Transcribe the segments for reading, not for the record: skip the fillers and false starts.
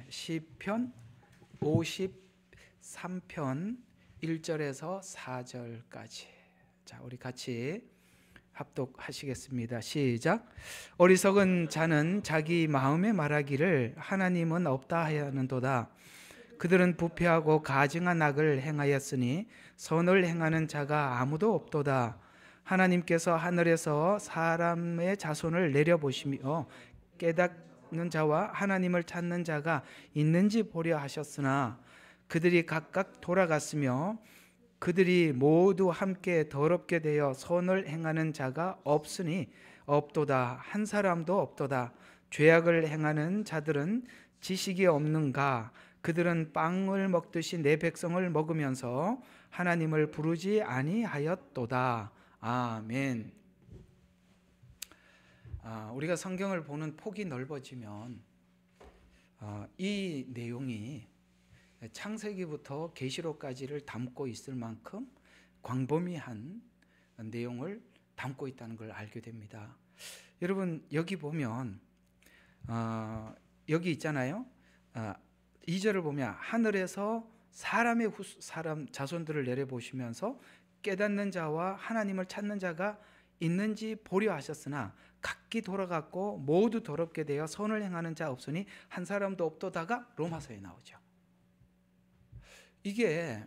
시편 53편 1절에서 4절까지. 자, 우리 같이 합독하시겠습니다. 시작. 어리석은 자는 자기 마음에 말하기를 하나님은 없다 하였는도다. 그들은 부패하고 가증한 악을 행하였으니 선을 행하는 자가 아무도 없도다. 하나님께서 하늘에서 사람의 자손을 내려보시며 깨닫는 자와 하나님을 찾는 자가 있는지 보려 하셨으나 그들이 각각 돌아갔으며 그들이 모두 함께 더럽게 되어 선을 행하는 자가 없으니 없도다. 한 사람도 없도다. 죄악을 행하는 자들은 지식이 없는가? 그들은 빵을 먹듯이 내 백성을 먹으면서 하나님을 부르지 아니하였도다. 아멘. 우리가 성경을 보는 폭이 넓어지면 이 내용이 창세기부터 계시록까지를 담고 있을 만큼 광범위한 내용을 담고 있다는 걸 알게 됩니다. 여러분, 여기 보면 여기 있잖아요. 2절을 보면 하늘에서 사람 자손들을 내려보시면서 깨닫는 자와 하나님을 찾는 자가 있는지 보려 하셨으나 각기 돌아갔고 모두 더럽게 되어 선을 행하는 자 없으니 한 사람도 없도다가 로마서에 나오죠. 이게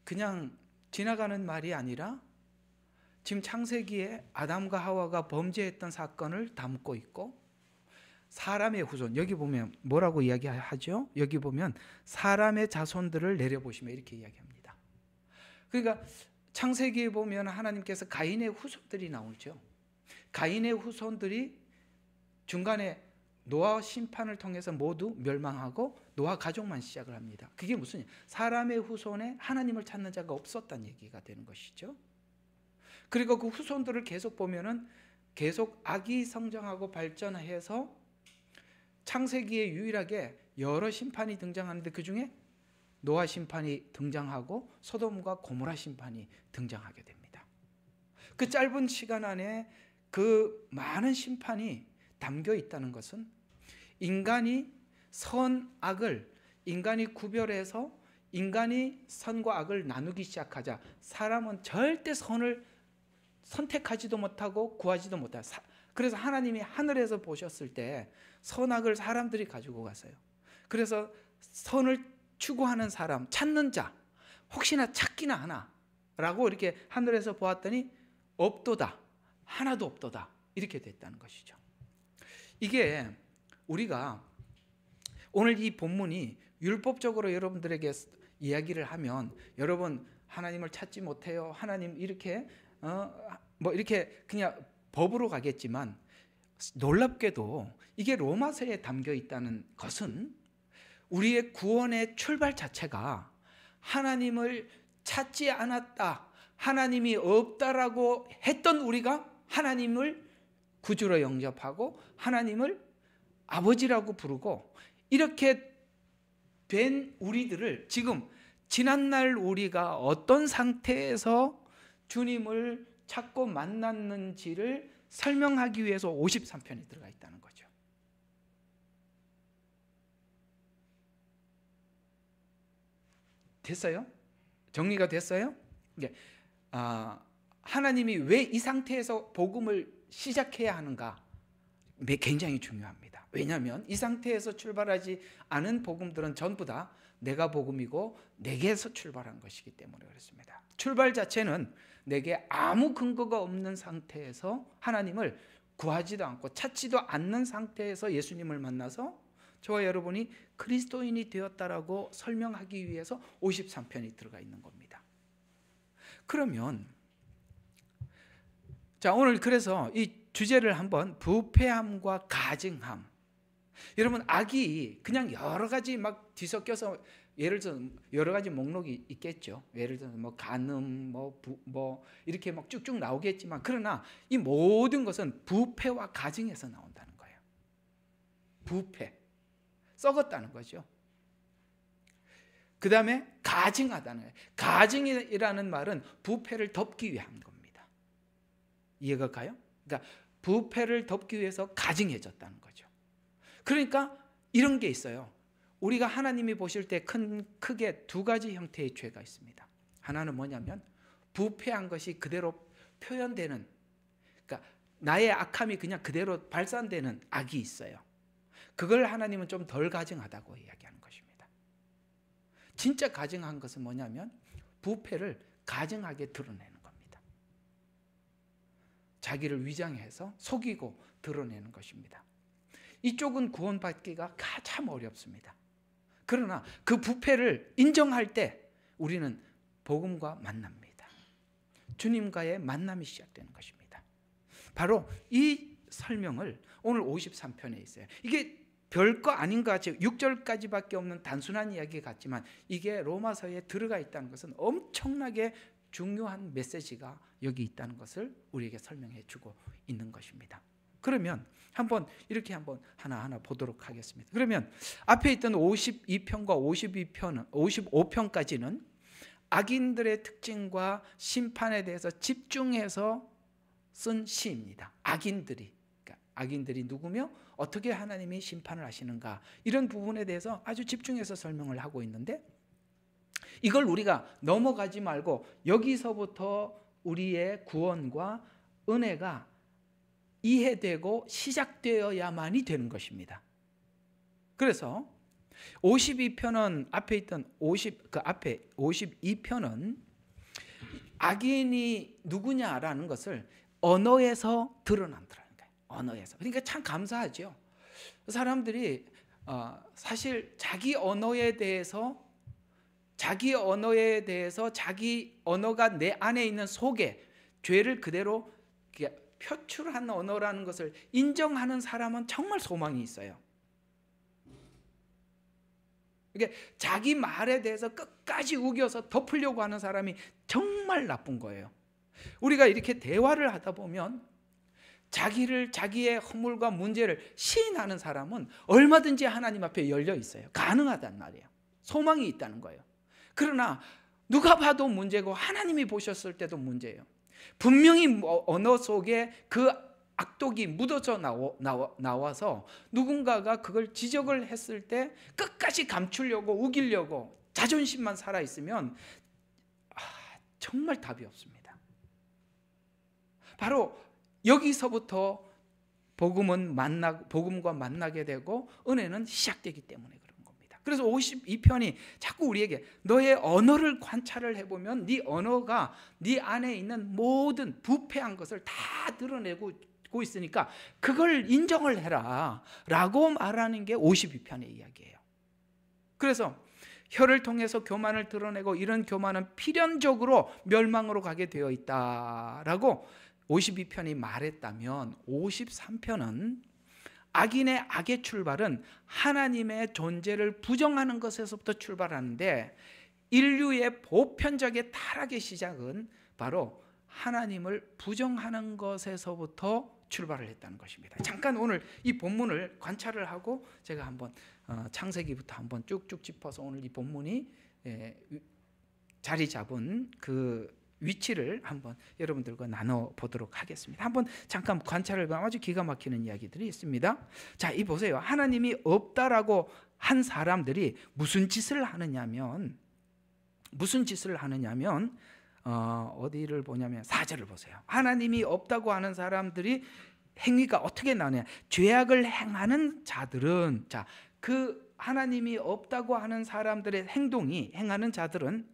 그냥 지나가는 말이 아니라 지금 창세기에 아담과 하와가 범죄했던 사건을 담고 있고, 사람의 후손, 여기 보면 뭐라고 이야기하죠? 여기 보면 사람의 자손들을 내려보시면 이렇게 이야기합니다. 그러니까 창세기에 보면 하나님께서 가인의 후손들이 나오죠. 가인의 후손들이 중간에 노아 심판을 통해서 모두 멸망하고 노아 가족만 시작을 합니다. 그게 무슨 사람의 후손에 하나님을 찾는 자가 없었다는 얘기가 되는 것이죠. 그리고 그 후손들을 계속 보면은 계속 악이 성장하고 발전해서 창세기에 유일하게 여러 심판이 등장하는데 그 중에 노아 심판이 등장하고 소돔과 고모라 심판이 등장하게 됩니다. 그 짧은 시간 안에 그 많은 심판이 담겨 있다는 것은 인간이 선악을 인간이 구별해서 인간이 선과 악을 나누기 시작하자 사람은 절대 선을 선택하지도 못하고 구하지도 못해요. 그래서 하나님이 하늘에서 보셨을 때 선악을 사람들이 가지고 갔어요. 그래서 선을 추구하는 사람, 찾는 자, 혹시나 찾기나 하나 라고 이렇게 하늘에서 보았더니 없도다, 하나도 없도다, 이렇게 됐다는 것이죠. 이게 우리가 오늘 이 본문이 율법적으로 여러분들에게 이야기를 하면 여러분 하나님을 찾지 못해요, 하나님 이렇게 뭐 이렇게 그냥 법으로 가겠지만, 놀랍게도 이게 로마서에 담겨 있다는 것은 우리의 구원의 출발 자체가 하나님을 찾지 않았다, 하나님이 없다라고 했던 우리가 하나님을 구주로 영접하고 하나님을 아버지라고 부르고 이렇게 된 우리들을 지금 지난날 우리가 어떤 상태에서 주님을 찾고 만났는지를 설명하기 위해서 53편이 들어가 있다는 거죠. 됐어요? 정리가 됐어요? 하나님이 왜 이 상태에서 복음을 시작해야 하는가? 굉장히 중요합니다. 왜냐하면 이 상태에서 출발하지 않은 복음들은 전부 다 내가 복음이고 내게서 출발한 것이기 때문에 그렇습니다. 출발 자체는 내게 아무 근거가 없는 상태에서 하나님을 구하지도 않고 찾지도 않는 상태에서 예수님을 만나서 저와 여러분이 그리스도인이 되었다라고 설명하기 위해서 53편이 들어가 있는 겁니다. 그러면 자, 오늘 그래서 이 주제를 한번 부패함과 가증함. 여러분, 악이 그냥 여러 가지 막 뒤섞여서 예를 들어서 여러 가지 목록이 있겠죠. 예를 들어서 뭐 간음, 뭐 이렇게 막 쭉쭉 나오겠지만, 그러나 이 모든 것은 부패와 가증에서 나온다는 거예요. 부패, 썩었다는 거죠. 그 다음에 가증하다는 거예요. 가증이라는 말은 부패를 덮기 위한 겁니다. 이해가 가요? 그러니까 부패를 덮기 위해서 가증해졌다는 거죠. 그러니까 이런 게 있어요. 우리가 하나님이 보실 때 크게 두 가지 형태의 죄가 있습니다. 하나는 뭐냐면 부패한 것이 그대로 표현되는, 그러니까 나의 악함이 그냥 그대로 발산되는 악이 있어요. 그걸 하나님은 좀 덜 가증하다고 이야기하는 것입니다. 진짜 가증한 것은 뭐냐면 부패를 가증하게 드러내는 겁니다. 자기를 위장해서 속이고 드러내는 것입니다. 이쪽은 구원받기가 참 어렵습니다. 그러나 그 부패를 인정할 때 우리는 복음과 만납니다. 주님과의 만남이 시작되는 것입니다. 바로 이 설명을 오늘 53편에 있어요. 이게 별거 아닌 것 같이 6절까지밖에 없는 단순한 이야기 같지만 이게 로마서에 들어가 있다는 것은 엄청나게 중요한 메시지가 여기 있다는 것을 우리에게 설명해 주고 있는 것입니다. 그러면 이렇게 하나하나 보도록 하겠습니다. 그러면 앞에 있던 52편과 55편까지는 악인들의 특징과 심판에 대해서 집중해서 쓴 시입니다. 악인들이 누구며 어떻게 하나님이 심판을 하시는가, 이런 부분에 대해서 아주 집중해서 설명을 하고 있는데, 이걸 우리가 넘어가지 말고 여기서부터 우리의 구원과 은혜가 이해되고 시작되어야만이 되는 것입니다. 그래서 52편은 앞에 있던 52편은 악인이 누구냐라는 것을 언어에서 드러난다는 거예요. 언어에서. 그러니까 참 감사하죠. 사람들이 사실 자기 언어에 대해서 자기 언어가 내 안에 있는 속에 죄를 그대로 표출한 언어라는 것을 인정하는 사람은 정말 소망이 있어요. 그러니까 자기 말에 대해서 끝까지 우겨서 덮으려고 하는 사람이 정말 나쁜 거예요. 우리가 이렇게 대화를 하다 보면 자기의 허물과 문제를 시인하는 사람은 얼마든지 하나님 앞에 열려 있어요. 가능하단 말이에요. 소망이 있다는 거예요. 그러나 누가 봐도 문제고 하나님이 보셨을 때도 문제예요. 분명히 언어 속에 그 악독이 묻어져 나와서 누군가가 그걸 지적을 했을 때 끝까지 감추려고 우기려고 자존심만 살아있으면 정말 답이 없습니다. 바로 여기서부터 복음과 만나게 되고 은혜는 시작되기 때문에 그런 겁니다. 그래서 52편이 자꾸 우리에게 너의 언어를 관찰을 해보면 네 언어가 네 안에 있는 모든 부패한 것을 다 드러내고 있으니까 그걸 인정을 해라 라고 말하는 게 52편의 이야기예요. 그래서 혀를 통해서 교만을 드러내고 이런 교만은 필연적으로 멸망으로 가게 되어 있다라고 52편이 말했다면 53편은 악인의 악의 출발은 하나님의 존재를 부정하는 것에서부터 출발하는데 인류의 보편적인 타락의 시작은 바로 하나님을 부정하는 것에서부터 출발을 했다는 것입니다. 잠깐 오늘 이 본문을 관찰을 하고 제가 한번 창세기부터 한번 쭉쭉 짚어서 오늘 이 본문이 자리 잡은 그 위치를 한번 여러분들과 나눠보도록 하겠습니다. 한번 잠깐 관찰을 해보면 아주 기가 막히는 이야기들이 있습니다. 자, 이 보세요. 하나님이 없다라고 한 사람들이 무슨 짓을 하느냐면 어디를 보냐면 4절을 보세요. 하나님이 없다고 하는 사람들이 행위가 어떻게 나오냐. 죄악을 행하는 자들은, 그 하나님이 없다고 하는 사람들의 행하는 자들은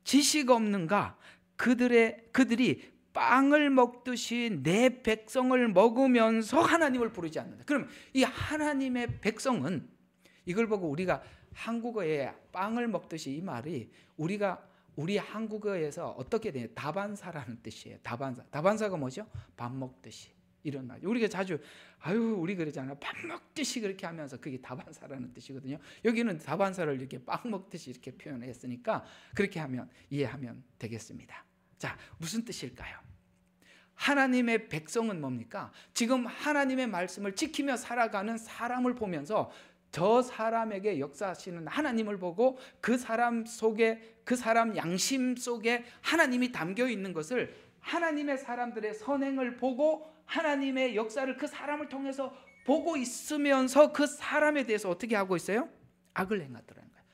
지식 없는가? 그들이 빵을 먹듯이 내 백성을 먹으면서 하나님을 부르지 않는다. 그럼 이 하나님의 백성은, 이걸 보고 우리가 한국어에 빵을 먹듯이, 이 말이 우리 한국어에서 어떻게 돼요? 다반사라는 뜻이에요. 다반사가 뭐죠? 밥 먹듯이, 이런 말. 우리가 자주 우리 그러잖아요. 밥 먹듯이 그렇게 하면서 그게 다반사라는 뜻이거든요. 여기는 다반사를 이렇게 빵 먹듯이 이렇게 표현했으니까 그렇게 이해하면 되겠습니다. 자, 무슨 뜻일까요? 하나님의 백성은 뭡니까? 지금 하나님의 말씀을 지키며 살아가는 사람을 보면서 저 사람에게 역사하시는 하나님을 보고 그 사람 양심 속에 하나님이 담겨 있는 것을, 하나님의 사람들의 선행을 보고 하나님의 역사를 그 사람을 통해서 보고 있으면서 그 사람에 대해서 어떻게 하고 있어요? 악을 행하더라는 거예요.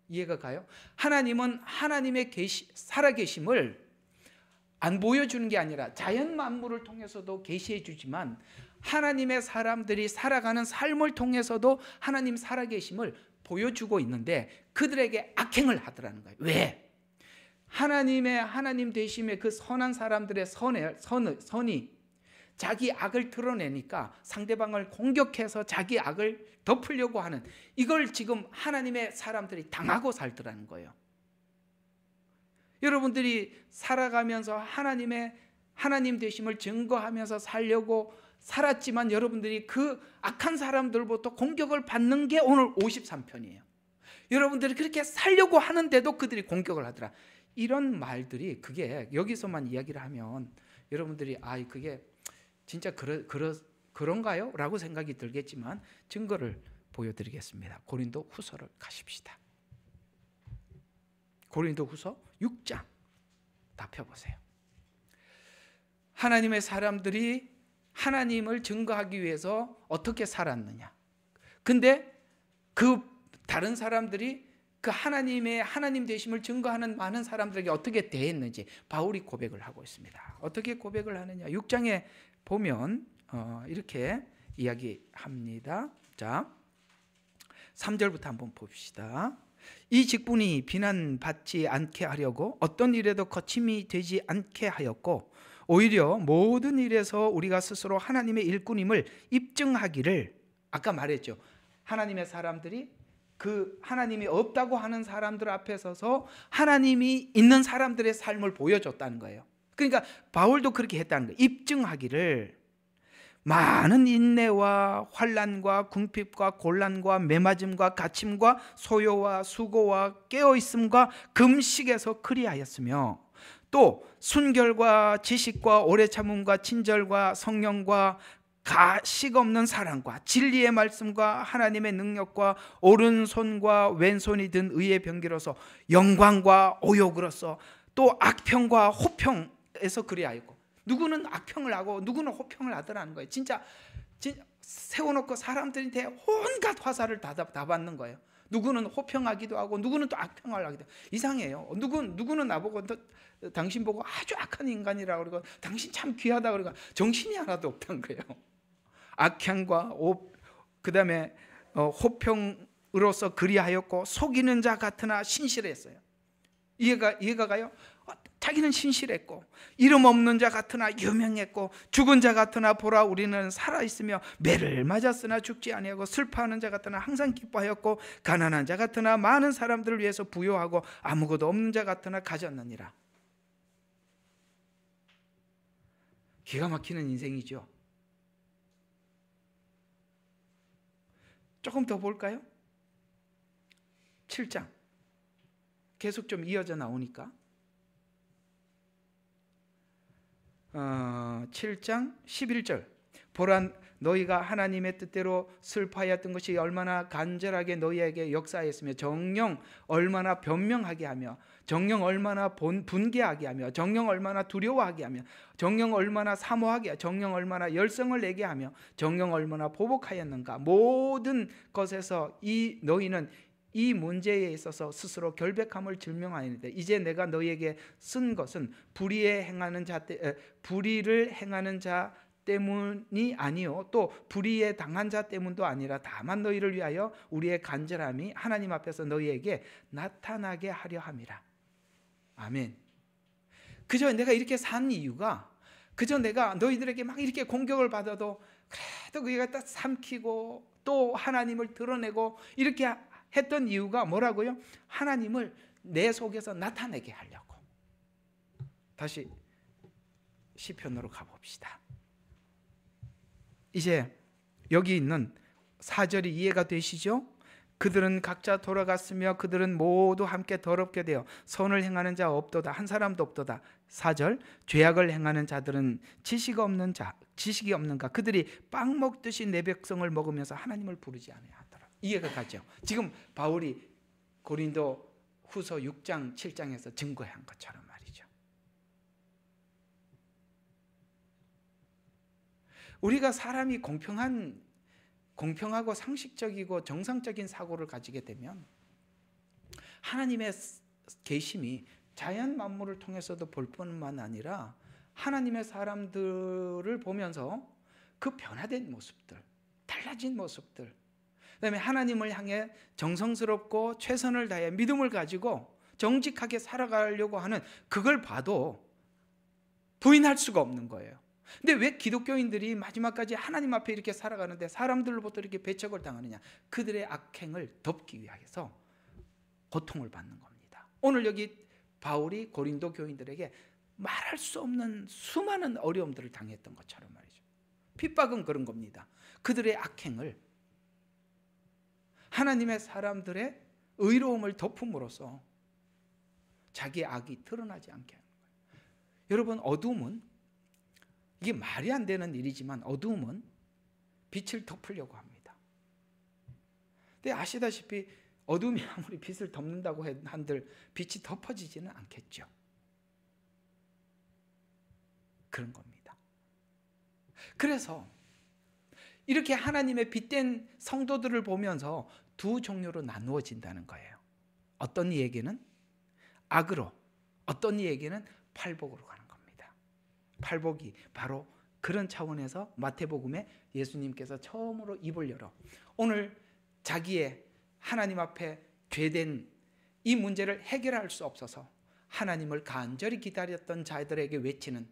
이해가 가요? 하나님은 하나님의 살아계심을 안 보여주는 게 아니라 자연 만물을 통해서도 계시해 주지만 하나님의 사람들이 살아가는 삶을 통해서도 하나님 살아계심을 보여주고 있는데 그들에게 악행을 하더라는 거예요. 왜? 하나님의 하나님 되심의 그 선한 사람들의 선이 자기 악을 드러내니까 상대방을 공격해서 자기 악을 덮으려고 하는, 이걸 지금 하나님의 사람들이 당하고 살더라는 거예요. 여러분들이 살아가면서 하나님 되심을 증거하면서 살려고 살았지만 여러분들이 그 악한 사람들부터 공격을 받는 게 오늘 53편이에요. 여러분들이 그렇게 살려고 하는데도 그들이 공격을 하더라. 이런 말들이, 그게 여기서만 이야기를 하면 여러분들이 그게 진짜 그런가요? 라고 생각이 들겠지만 증거를 보여드리겠습니다. 고린도 후서를 가십시다. 고린도 후서 6장 다 펴보세요. 하나님의 사람들이 하나님을 증거하기 위해서 어떻게 살았느냐. 근데 그 다른 사람들이 그 하나님 되심을 증거하는 많은 사람들에게 어떻게 대했는지 바울이 고백을 하고 있습니다. 어떻게 고백을 하느냐. 6장에 보면 이렇게 이야기합니다. 자, 3절부터 한번 봅시다. 이 직분이 비난받지 않게 하려고 어떤 일에도 거침이 되지 않게 하였고 오히려 모든 일에서 우리가 스스로 하나님의 일꾼임을 입증하기를, 아까 말했죠. 하나님의 사람들이 그 하나님이 없다고 하는 사람들 앞에 서서 하나님이 있는 사람들의 삶을 보여줬다는 거예요. 그러니까 바울도 그렇게 했다는 거예요. 입증하기를 많은 인내와 환난과 궁핍과 곤란과 매맞음과 갇힘과 소요와 수고와 깨어있음과 금식에서 그리하였으며 또 순결과 지식과 오래 참음과 친절과 성령과 가식 없는 사랑과 진리의 말씀과 하나님의 능력과 오른손과 왼손이 든 의의 병기로서 영광과 오욕으로서 또 악평과 호평에서 그리하였고, 누구는 악평을 하고 누구는 호평을 하더라는 거예요. 진짜 세워놓고 사람들한테 온갖 화살을 다 받는 거예요. 누구는 호평하기도 하고 누구는 또 악평을 하기도 하고. 이상해요. 누구는 나보고 당신 보고 아주 악한 인간이라고 그러고 당신 참 귀하다 그러고 정신이 하나도 없다는 거예요. 악향과 그다음에 호평으로서 그리하였고 속이는 자 같으나 신실했어요. 이해가 가요? 자기는 신실했고 이름 없는 자 같으나 유명했고 죽은 자 같으나 보라 우리는 살아있으며 매를 맞았으나 죽지 아니하고 슬퍼하는 자 같으나 항상 기뻐하였고 가난한 자 같으나 많은 사람들을 위해서 부요하고 아무것도 없는 자 같으나 가졌느니라. 기가 막히는 인생이죠. 조금 더 볼까요? 7장 계속 좀 이어져 나오니까 7장 11절 보라 너희가 하나님의 뜻대로 슬퍼하였던 것이 얼마나 간절하게 너희에게 역사하였으며 정령 얼마나 변명하게 하며 정령 얼마나 분개하게 하며 정령 얼마나 두려워하게 하며 정령 얼마나 사모하게 하며 정령 얼마나 열성을 내게 하며 정령 얼마나 보복하였는가. 모든 것에서 너희는 이 문제에 있어서 스스로 결백함을 증명하였는데 이제 내가 너희에게 쓴 것은 불의를 행하는 자 때문이 아니요 또 불의에 당한 자 때문도 아니라 다만 너희를 위하여 우리의 간절함이 하나님 앞에서 너희에게 나타나게 하려 함이라. 아멘. 그저 내가 이렇게 산 이유가, 그저 내가 너희들에게 막 이렇게 공격을 받아도 그래도 그게 딱 삼키고 또 하나님을 드러내고 이렇게 했던 이유가 뭐라고요? 하나님을 내 속에서 나타내게 하려고. 다시 시편으로 가봅시다. 이제 여기 있는 4절이 이해가 되시죠? 그들은 각자 돌아갔으며 그들은 모두 함께 더럽게 되어 선을 행하는 자 없도다. 한 사람도 없도다. 4절 죄악을 행하는 자들은 지식이 없는가. 그들이 빵 먹듯이 내 백성을 먹으면서 하나님을 부르지 아니하더라. 이해가 가죠? 지금 바울이 고린도 후서 6장 7장에서 증거한 것처럼 말이죠. 우리가 사람이 공평한 공평하고 상식적이고 정상적인 사고를 가지게 되면 하나님의 계심이 자연 만물을 통해서도 볼 뿐만 아니라 하나님의 사람들을 보면서 그 변화된 모습들, 달라진 모습들, 그다음에 하나님을 향해 정성스럽고 최선을 다해 믿음을 가지고 정직하게 살아가려고 하는 그걸 봐도 부인할 수가 없는 거예요. 근데 왜 기독교인들이 마지막까지 하나님 앞에 이렇게 살아가는데 사람들로부터 이렇게 배척을 당하느냐? 그들의 악행을 덮기 위해서 고통을 받는 겁니다. 오늘 여기 바울이 고린도 교인들에게 말할 수 없는 수많은 어려움들을 당했던 것처럼 말이죠. 핍박은 그런 겁니다. 그들의 악행을 하나님의 사람들의 의로움을 덮음으로써 자기의 악이 드러나지 않게 하는 거예요. 여러분, 어두움은 이게 말이 안 되는 일이지만 어두움은 빛을 덮으려고 합니다. 근데 아시다시피 어둠이 아무리 빛을 덮는다고 한들 빛이 덮어지지는 않겠죠. 그런 겁니다. 그래서 이렇게 하나님의 빛된 성도들을 보면서 두 종류로 나누어진다는 거예요. 어떤 이에게는 악으로, 어떤 이에게는 팔복으로 가는 겁니다. 팔복이 바로 그런 차원에서 마태복음에 예수님께서 처음으로 입을 열어 오늘 자기의 하나님 앞에 죄된 이 문제를 해결할 수 없어서 하나님을 간절히 기다렸던 자들에게 외치는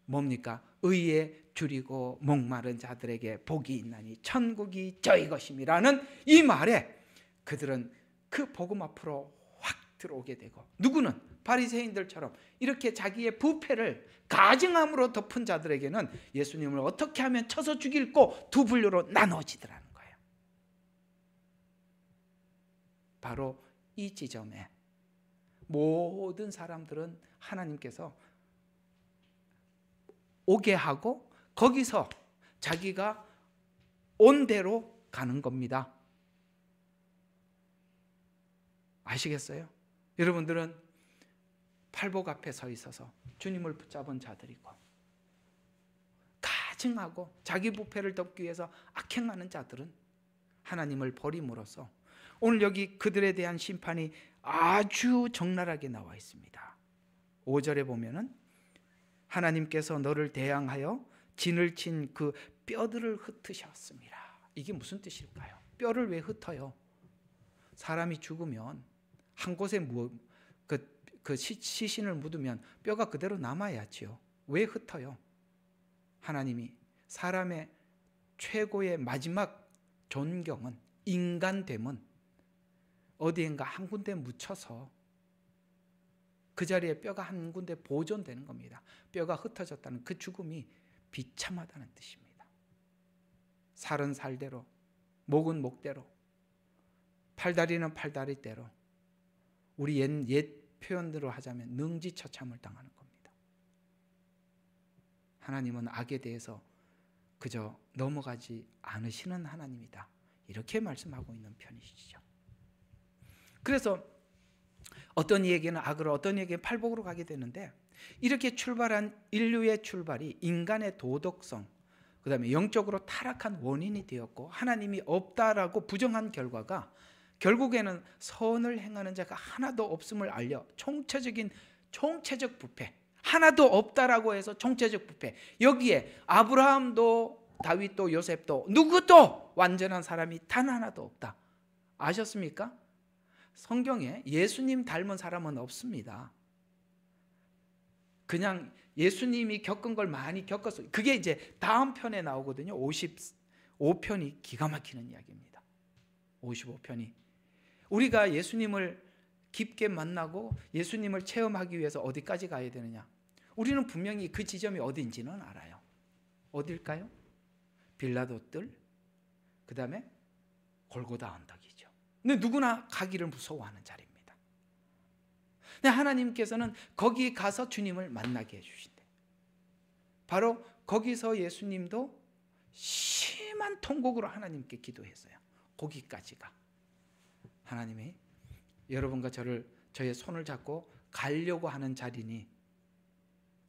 뭡니까? 의에 줄이고 목마른 자들에게 복이 있나니 천국이 저희 것임이라는 이 말에 그들은 그 복음 앞으로 확 들어오게 되고, 누구는 바리새인들처럼 이렇게 자기의 부패를 가증함으로 덮은 자들에게는 예수님을 어떻게 하면 쳐서 죽일고 두 분류로 나눠지더라는 거예요. 바로 이 지점에 모든 사람들은 하나님께서 오게 하고 거기서 자기가 온 대로 가는 겁니다. 아시겠어요? 여러분들은 팔복 앞에 서 있어서 주님을 붙잡은 자들이고 가증하고 자기 부패를 덮기 위해서 악행하는 자들은 하나님을 버림으로써 오늘 여기 그들에 대한 심판이 아주 적나라하게 나와 있습니다. 5절에 보면은 하나님께서 너를 대항하여 진을 친 그 뼈들을 흩으셨습니다. 이게 무슨 뜻일까요? 뼈를 왜 흩어요? 사람이 죽으면 한 곳에 그 시신을 묻으면 뼈가 그대로 남아야지요. 왜 흩어요? 하나님이 사람의 최고의 마지막 존경은, 인간됨은 어디엔가 한 군데 묻혀서 그 자리에 뼈가 한 군데 보존되는 겁니다. 뼈가 흩어졌다는 그 죽음이 비참하다는 뜻입니다. 살은 살대로, 목은 목대로, 팔다리는 팔다리대로, 우리 옛 표현대로 하자면 능지처참을 당하는 겁니다. 하나님은 악에 대해서 그저 넘어가지 않으시는 하나님이다, 이렇게 말씀하고 있는 편이시죠. 그래서 어떤 이에게는 악으로, 어떤 이에게는 팔복으로 가게 되는데, 이렇게 출발한 인류의 출발이 인간의 도덕성, 그 다음에 영적으로 타락한 원인이 되었고 하나님이 없다라고 부정한 결과가 결국에는 선을 행하는 자가 하나도 없음을 알려 총체적 부패, 하나도 없다라고 해서 총체적 부패, 여기에 아브라함도 다윗도 요셉도 누구도 완전한 사람이 단 하나도 없다. 아셨습니까? 성경에 예수님 닮은 사람은 없습니다. 그냥 예수님이 겪은 걸 많이 겪었어요. 그게 이제 다음 편에 나오거든요. 55편이 기가 막히는 이야기입니다. 55편이 우리가 예수님을 깊게 만나고 예수님을 체험하기 위해서 어디까지 가야 되느냐? 우리는 분명히 그 지점이 어딘지는 알아요. 어딜까요? 빌라도 뜰, 그 다음에 골고다 언덕이죠. 근데 누구나 가기를 무서워하는 자리입니다. 근데 하나님께서는 거기 가서 주님을 만나게 해주신대. 바로 거기서 예수님도 심한 통곡으로 하나님께 기도했어요. 거기까지가. 하나님이 여러분과 저의 손을 잡고 가려고 하는 자리니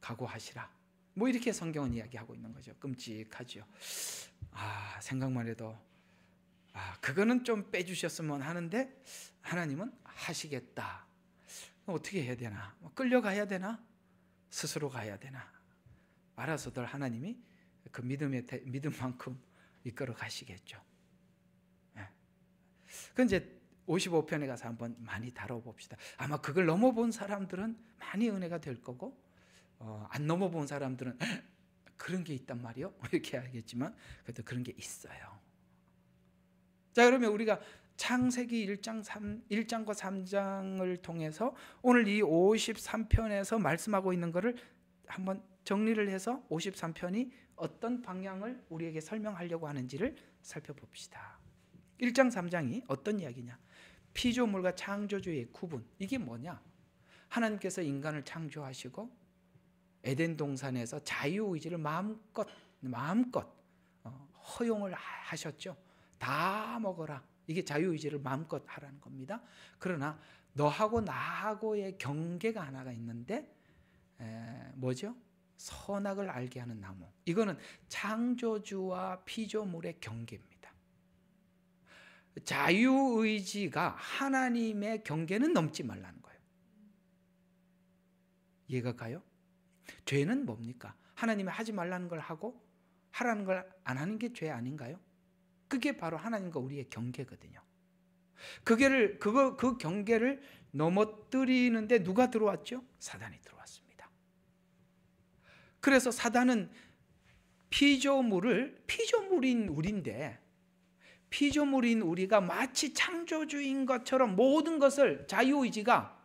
각오하시라. 뭐 이렇게 성경은 이야기하고 있는 거죠. 끔찍하죠. 생각만 해도 그거는 좀 빼주셨으면 하는데 하나님은 하시겠다. 어떻게 해야 되나? 끌려가야 되나? 스스로 가야 되나? 알아서들 하나님이 그 믿음만큼 이끌어 가시겠죠. 그 이제 55편에 가서 한번 많이 다뤄봅시다. 아마 그걸 넘어본 사람들은 많이 은혜가 될 거고, 안 넘어본 사람들은 그런 게 있단 말이요? 이렇게 알겠지만 그래도 그런 게 있어요. 자, 그러면 우리가 창세기 1장과 3장을 통해서 오늘 이 53편에서 말씀하고 있는 것을 한번 정리를 해서 53편이 어떤 방향을 우리에게 설명하려고 하는지를 살펴봅시다. 1장 3장이 어떤 이야기냐? 피조물과 창조주의 구분. 이게 뭐냐? 하나님께서 인간을 창조하시고 에덴 동산에서 자유의지를 마음껏 허용을 하셨죠. 다 먹어라. 이게 자유의지를 마음껏 하라는 겁니다. 그러나 너하고 나하고의 경계가 하나가 있는데 뭐죠? 선악을 알게 하는 나무. 이거는 창조주와 피조물의 경계입니다. 자유의지가 하나님의 경계는 넘지 말라는 거예요. 이해가 가요? 죄는 뭡니까? 하나님이 하지 말라는 걸 하고 하라는 걸 안 하는 게 죄 아닌가요? 그게 바로 하나님과 우리의 경계거든요. 그 경계를 넘어뜨리는데 누가 들어왔죠? 사단이 들어왔습니다. 그래서 사단은 피조물인 우리가 마치 창조주인 것처럼 모든 것을 자유의지가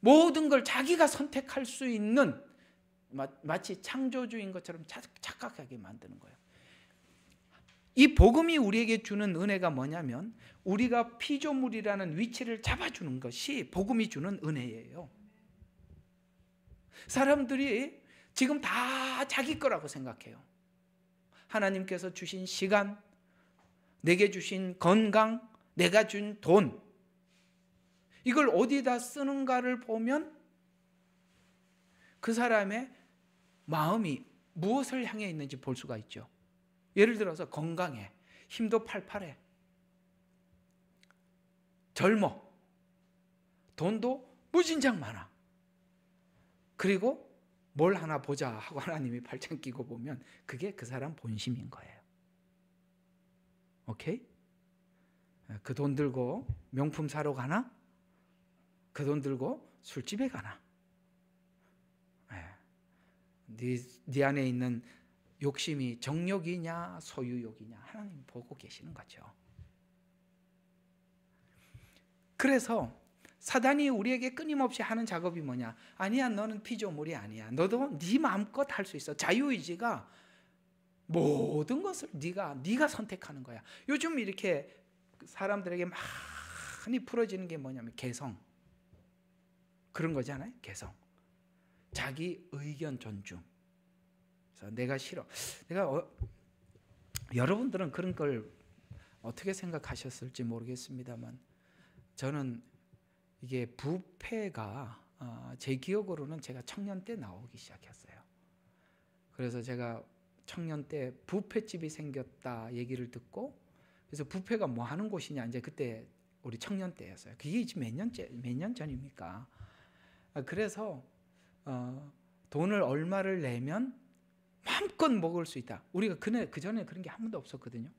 모든 걸 자기가 선택할 수 있는, 마치 창조주인 것처럼 착각하게 만드는 거예요. 이 복음이 우리에게 주는 은혜가 뭐냐면 우리가 피조물이라는 위치를 잡아주는 것이 복음이 주는 은혜예요. 사람들이 지금 다 자기 거라고 생각해요. 하나님께서 주신 시간, 내게 주신 건강, 내가 준 돈, 이걸 어디다 쓰는가를 보면 그 사람의 마음이 무엇을 향해 있는지 볼 수가 있죠. 예를 들어서 건강해, 힘도 팔팔해, 젊어, 돈도 무진장 많아. 그리고 뭘 하나 보자 하고 하나님이 팔짱 끼고 보면 그게 그 사람 본심인 거예요. 오케이? 그 돈 들고 명품 사러 가나? 그 돈 들고 술집에 가나? 네 안에 있는 욕심이 정욕이냐 소유욕이냐 하나님 보고 계시는 거죠. 그래서 사단이 우리에게 끊임없이 하는 작업이 뭐냐? 아니야, 너는 피조물이 아니야. 너도 네 마음껏 할 수 있어. 자유의지가 모든 것을 네가 선택하는 거야. 요즘 이렇게 사람들에게 많이 풀어지는 게 뭐냐면 개성, 그런 거잖아요. 개성, 자기 의견 존중. 그래서 내가 싫어. 여러분들은 그런 걸 어떻게 생각하셨을지 모르겠습니다만 저는 이게 부패가 제 기억으로는 제가 청년 때 나오기 시작했어요. 그래서 제가 청년 때 부패집이 생겼다 얘기를 듣고, 그래서 부패가 뭐 하는 곳이냐, 이제 그때 우리 청년 때였어요. 그게 지금 몇 년 전입니까? 그래서 돈을 얼마를 내면 마음껏 먹을 수 있다. 우리가 그 전에 그런 게 한 번도 없었거든요.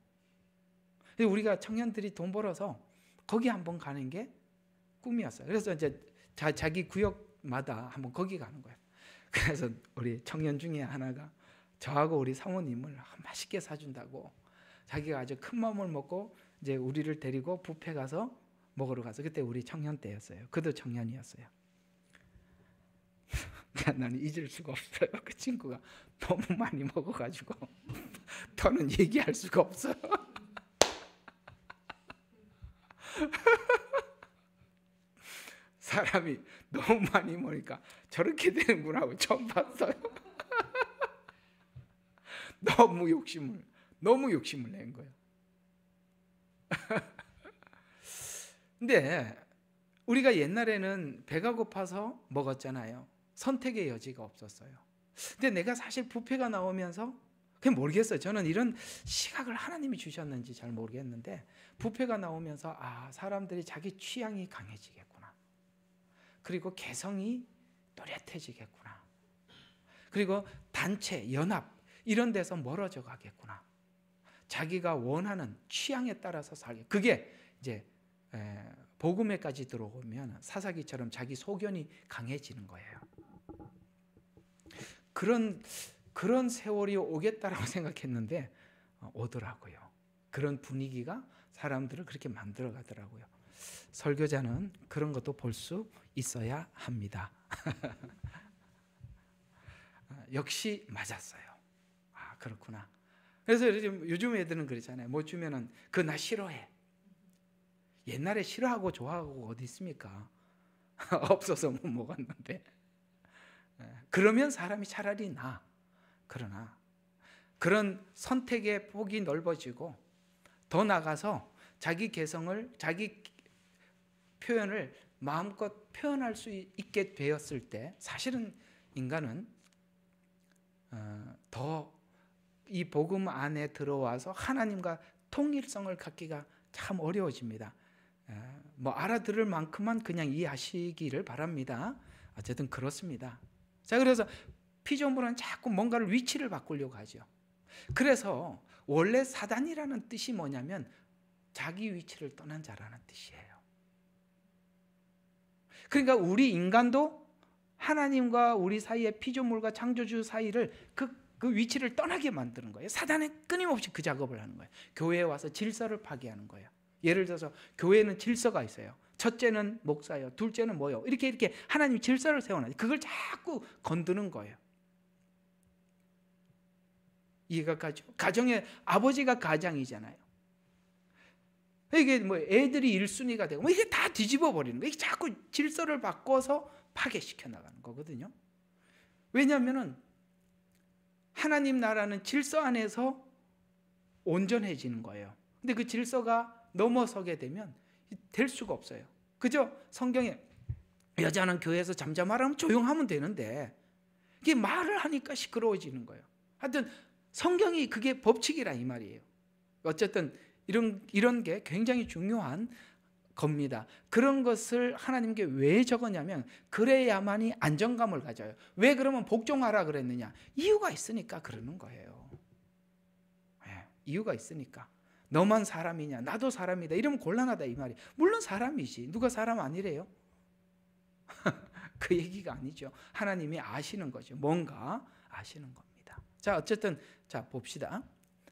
우리가 청년들이 돈 벌어서 거기 한번 가는 게 꿈이었어요. 그래서 이제 자기 구역마다 한번 거기 가는 거예요. 그래서 우리 청년 중에 하나가 저하고 우리 사모님을 맛있게 사준다고 자기가 아주 큰 마음을 먹고 이제 우리를 데리고 뷔페 가서 먹으러 가서, 그때 우리 청년 때였어요. 그도 청년이었어요. 나는 잊을 수가 없어요. 그 친구가 너무 많이 먹어가지고 더는 얘기할 수가 없어요. 사람이 너무 많이 먹으니까 저렇게 되는구나 하고 처음 봤어요. 너무 욕심을 낸 거예요. 근데 우리가 옛날에는 배가 고파서 먹었잖아요. 선택의 여지가 없었어요. 근데 내가 사실 뷔페가 나오면서 그냥 모르겠어요. 저는 이런 시각을 하나님이 주셨는지 잘 모르겠는데 부패가 나오면서 사람들이 자기 취향이 강해지겠구나. 그리고 개성이 또렷해지겠구나. 그리고 단체, 연합 이런 데서 멀어져 가겠구나. 자기가 원하는 취향에 따라서 살게. 그게 이제 복음에까지 들어오면 사사기처럼 자기 소견이 강해지는 거예요. 그런 세월이 오겠다라고 생각했는데 오더라고요. 그런 분위기가 사람들을 그렇게 만들어 가더라고요. 설교자는 그런 것도 볼 수 있어야 합니다. 역시 맞았어요. 그렇구나. 그래서 요즘 애들은 그러잖아요. 뭐 주면은 그거 나 싫어해. 옛날에 싫어하고 좋아하고 어디 있습니까? 없어서 못 먹었는데. 그러면 사람이 차라리 나. 그러나 그런 선택의 폭이 넓어지고 더 나가서 자기 개성을, 자기 표현을 마음껏 표현할 수 있게 되었을 때 사실은 인간은 더 이 복음 안에 들어와서 하나님과 통일성을 갖기가 참 어려워집니다. 뭐 알아들을 만큼만 그냥 이해하시기를 바랍니다. 어쨌든 그렇습니다. 자, 그래서 피조물은 자꾸 뭔가를 위치를 바꾸려고 하죠. 그래서 원래 사단이라는 뜻이 뭐냐면 자기 위치를 떠난 자라는 뜻이에요. 그러니까 우리 인간도 하나님과 우리 사이에 피조물과 창조주 사이를 그 위치를 떠나게 만드는 거예요. 사단은 끊임없이 그 작업을 하는 거예요. 교회에 와서 질서를 파괴하는 거예요. 예를 들어서 교회는 질서가 있어요. 첫째는 목사요, 둘째는 뭐요, 이렇게 하나님 질서를 세워놔요. 그걸 자꾸 건드는 거예요. 이해가 가죠? 가정의 아버지가 가장이잖아요. 이게 뭐 애들이 1순위가 되고 이게 다 뒤집어 버리는 거예요. 이게 자꾸 질서를 바꿔서 파괴시켜 나가는 거거든요. 왜냐하면은 하나님 나라는 질서 안에서 온전해지는 거예요. 근데 그 질서가 넘어서게 되면 될 수가 없어요. 그죠? 성경에 여자는 교회에서 잠잠하라면 조용하면 되는데 이게 말을 하니까 시끄러워지는 거예요. 하여튼 성경이 그게 법칙이라 이 말이에요. 어쨌든 이런 게 굉장히 중요한 겁니다. 그런 것을 하나님께 왜 적었냐면 그래야만이 안정감을 가져요. 왜 그러면 복종하라 그랬느냐? 이유가 있으니까 그러는 거예요. 이유가 있으니까. 너만 사람이냐? 나도 사람이다. 이러면 곤란하다 이 말이에요. 물론 사람이지. 누가 사람 아니래요? 그 얘기가 아니죠. 하나님이 아시는 거죠. 뭔가 아시는 겁니다. 자, 어쨌든 자 봅시다.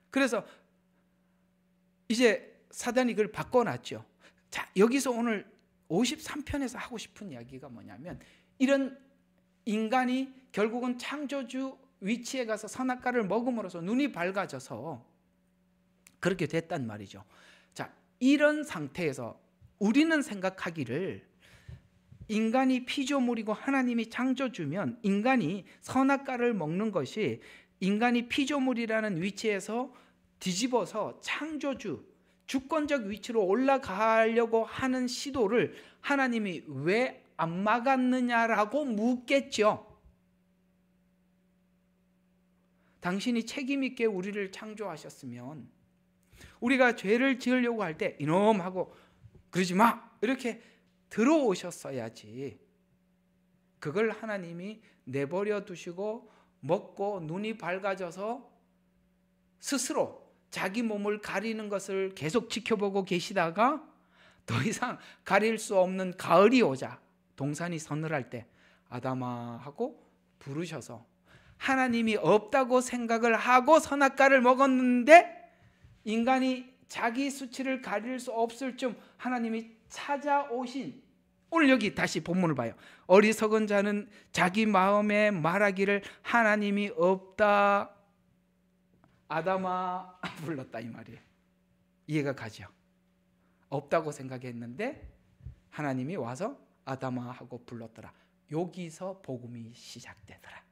그래서 이제 사단이 그걸 바꿔놨죠. 자, 여기서 오늘 53편에서 하고 싶은 이야기가 뭐냐면 이런 인간이 결국은 창조주 위치에 가서 선악과를 먹음으로써 눈이 밝아져서 그렇게 됐단 말이죠. 자, 이런 상태에서 우리는 생각하기를 인간이 피조물이고 하나님이 창조주면 인간이 선악과를 먹는 것이 인간이 피조물이라는 위치에서 뒤집어서 창조주 주권적 위치로 올라가려고 하는 시도를 하나님이 왜 안 막았느냐라고 묻겠죠. 당신이 책임 있게 우리를 창조하셨으면 우리가 죄를 지으려고 할 때 이놈 하고 그러지 마 이렇게 들어오셨어야지. 그걸 하나님이 내버려 두시고 먹고 눈이 밝아져서 스스로 자기 몸을 가리는 것을 계속 지켜보고 계시다가 더 이상 가릴 수 없는 가을이 오자 동산이 서늘할 때 아담아 하고 부르셔서 하나님이 없다고 생각을 하고 선악과를 먹었는데 인간이 자기 수치를 가릴 수 없을 쯤 하나님이 찾아오신, 오늘 여기 다시 본문을 봐요. 어리석은 자는 자기 마음에 말하기를 하나님이 없다 아담아 불렀다 이 말이에요. 이해가 가죠? 없다고 생각했는데 하나님이 와서 아담아 하고 불렀더라. 여기서 복음이 시작되더라.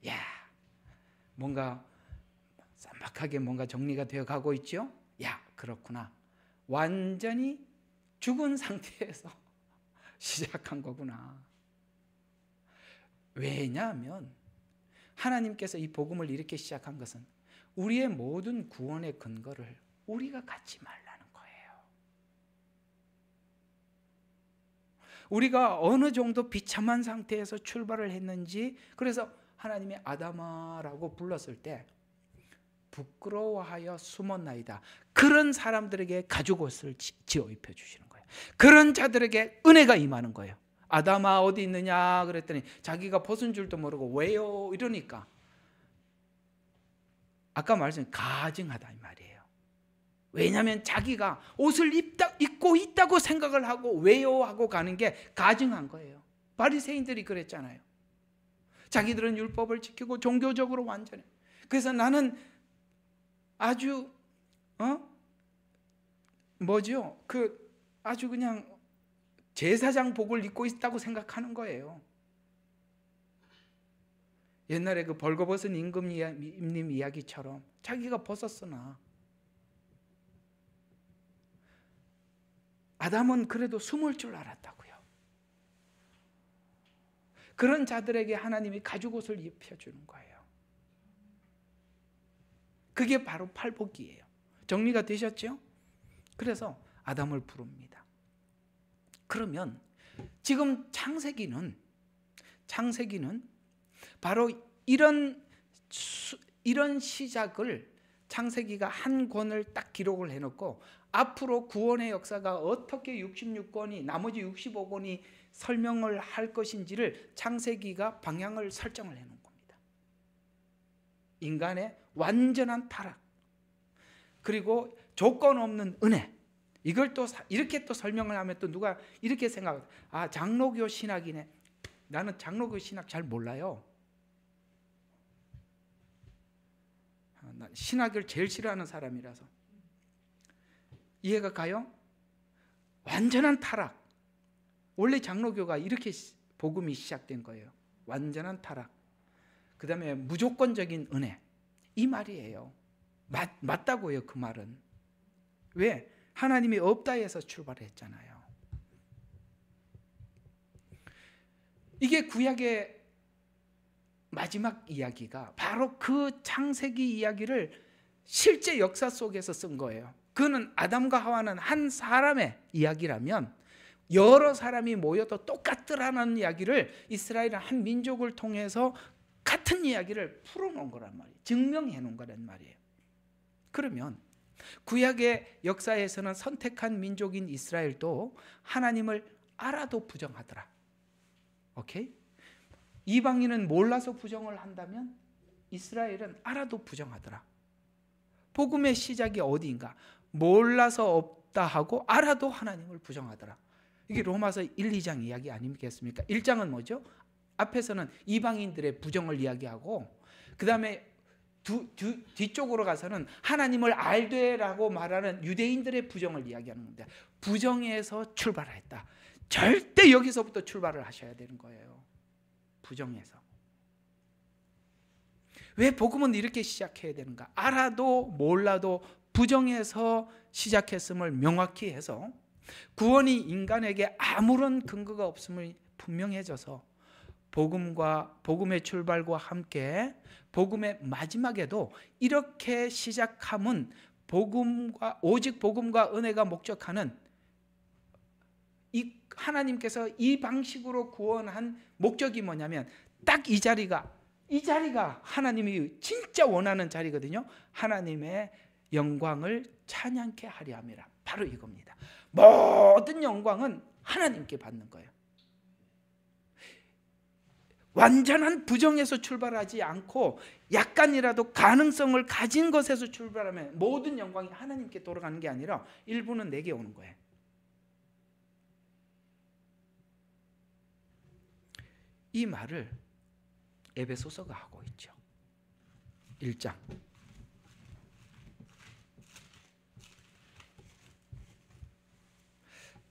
야, 뭔가 쌈박하게 뭔가 정리가 되어 가고 있죠? 야, 그렇구나. 완전히 죽은 상태에서 시작한 거구나. 왜냐하면 하나님께서 이 복음을 이렇게 시작한 것은 우리의 모든 구원의 근거를 우리가 갖지 말라는 거예요. 우리가 어느 정도 비참한 상태에서 출발을 했는지, 그래서 하나님이 아담아라고 불렀을 때 부끄러워하여 숨었나이다. 그런 사람들에게 가죽 옷을 지어 입혀 주시는 거예요. 그런 자들에게 은혜가 임하는 거예요. 아담아 어디 있느냐 그랬더니 자기가 벗은 줄도 모르고 왜요 이러니까 아까 말씀드린 가증하다 이 말이에요. 왜냐하면 자기가 옷을 입고 있다고 생각을 하고 왜요 하고 가는 게 가증한 거예요. 바리새인들이 그랬잖아요. 자기들은 율법을 지키고 종교적으로 완전해. 그래서 나는 아주 아주 그냥 제사장 복을 입고 있다고 생각하는 거예요. 옛날에 그 벌거벗은 임금 이야기처럼 자기가 벗었으나 아담은 그래도 숨을 줄 알았다고요. 그런 자들에게 하나님이 가죽옷을 입혀주는 거예요. 그게 바로 팔복이에요. 정리가 되셨죠? 그래서 아담을 부릅니다. 그러면 지금 창세기는 바로 이런 시작을 창세기가 한 권을 딱 기록을 해놓고 앞으로 구원의 역사가 어떻게 66권이 나머지 65권이 설명을 할 것인지를 창세기가 방향을 설정을 해놓은 겁니다. 인간의 완전한 타락, 그리고 조건 없는 은혜, 이걸 또 이렇게 또 설명을 하면 또 누가 이렇게 생각해요. 아, 장로교 신학이네. 나는 장로교 신학 잘 몰라요. 신학을 제일 싫어하는 사람이라서 이해가 가요? 완전한 타락. 원래 장로교가 이렇게 복음이 시작된 거예요. 완전한 타락. 그 다음에 무조건적인 은혜. 이 말이에요. 맞다고요. 그 말은. 왜? 하나님이 없다 해서 출발했잖아요. 이게 구약의 마지막 이야기가 바로 그 창세기 이야기를 실제 역사 속에서 쓴 거예요. 그는 아담과 하와는 한 사람의 이야기라면 여러 사람이 모여도 똑같더라는 이야기를 이스라엘은 한 민족을 통해서 같은 이야기를 풀어놓은 거란 말이에요. 증명해 놓은 거란 말이에요. 그러면 구약의 역사에서는 선택한 민족인 이스라엘도 하나님을 알아도 부정하더라. 오케이? 이방인은 몰라서 부정을 한다면 이스라엘은 알아도 부정하더라. 복음의 시작이 어디인가? 몰라서 없다 하고 알아도 하나님을 부정하더라. 이게 로마서 1, 2장 이야기 아니겠습니까? 1장은 뭐죠? 앞에서는 이방인들의 부정을 이야기하고 그 다음에 뒤쪽으로 가서는 하나님을 알되라고 말하는 유대인들의 부정을 이야기하는 겁니다. 부정에서 출발했다. 절대 여기서부터 출발을 하셔야 되는 거예요. 부정에서. 왜 복음은 이렇게 시작해야 되는가? 알아도 몰라도 부정에서 시작했음을 명확히 해서 구원이 인간에게 아무런 근거가 없음을 분명해져서 복음의 출발과 함께 복음의 마지막에도 이렇게 시작함은 오직 복음과 은혜가 목적하는 하나님께서 이 방식으로 구원한 목적이 뭐냐면 딱 이 자리가 하나님이 진짜 원하는 자리거든요. 하나님의 영광을 찬양케 하려 함이라. 바로 이겁니다. 모든 영광은 하나님께 받는 거예요. 완전한 부정에서 출발하지 않고 약간이라도 가능성을 가진 것에서 출발하면 모든 영광이 하나님께 돌아가는 게 아니라 일부는 내게 오는 거예요. 이 말을 에베소서가 하고 있죠. 1장.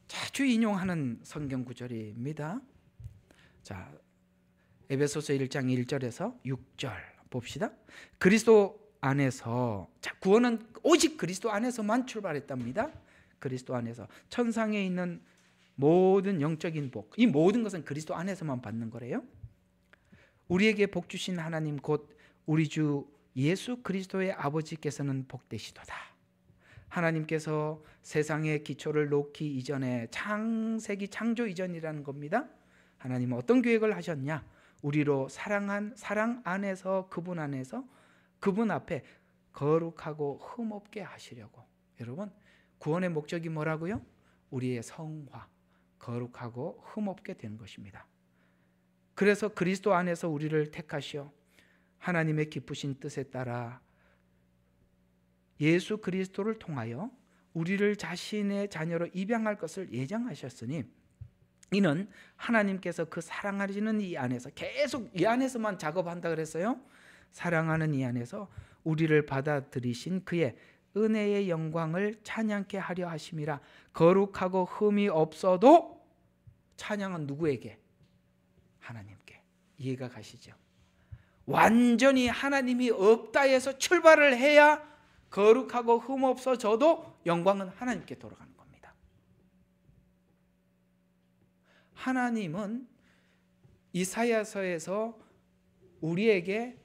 자주 인용하는 성경 구절입니다. 자, 에베소서 1장 1절에서 6절 봅시다. 그리스도 안에서, 자, 구원은 오직 그리스도 안에서만 출발했답니다. 그리스도 안에서 천상에 있는 모든 영적인 복, 이 모든 것은 그리스도 안에서만 받는 거래요. 우리에게 복 주신 하나님 곧 우리 주 예수 그리스도의 아버지께서는 복되시도다. 하나님께서 세상의 기초를 놓기 이전에 창세기 창조 이전이라는 겁니다. 하나님은 어떤 계획을 하셨냐? 우리로 사랑 안에서 그분 안에서 그분 앞에 거룩하고 흠없게 하시려고. 여러분, 구원의 목적이 뭐라고요? 우리의 성화, 거룩하고 흠없게 되는 것입니다. 그래서 그리스도 안에서 우리를 택하시어 하나님의 기쁘신 뜻에 따라 예수 그리스도를 통하여 우리를 자신의 자녀로 입양할 것을 예정하셨으니 이는 하나님께서 그 사랑하시는 이 안에서 계속 이 안에서만 작업한다 그랬어요. 사랑하는 이 안에서 우리를 받아들이신 그의 은혜의 영광을 찬양케 하려 하심이라. 거룩하고 흠이 없어도 찬양은 누구에게? 하나님께. 이해가 가시죠? 완전히 하나님이 없다 해서 출발을 해야 거룩하고 흠 없어져도 영광은 하나님께 돌아가는 겁니다. 하나님은 이사야서에서 우리에게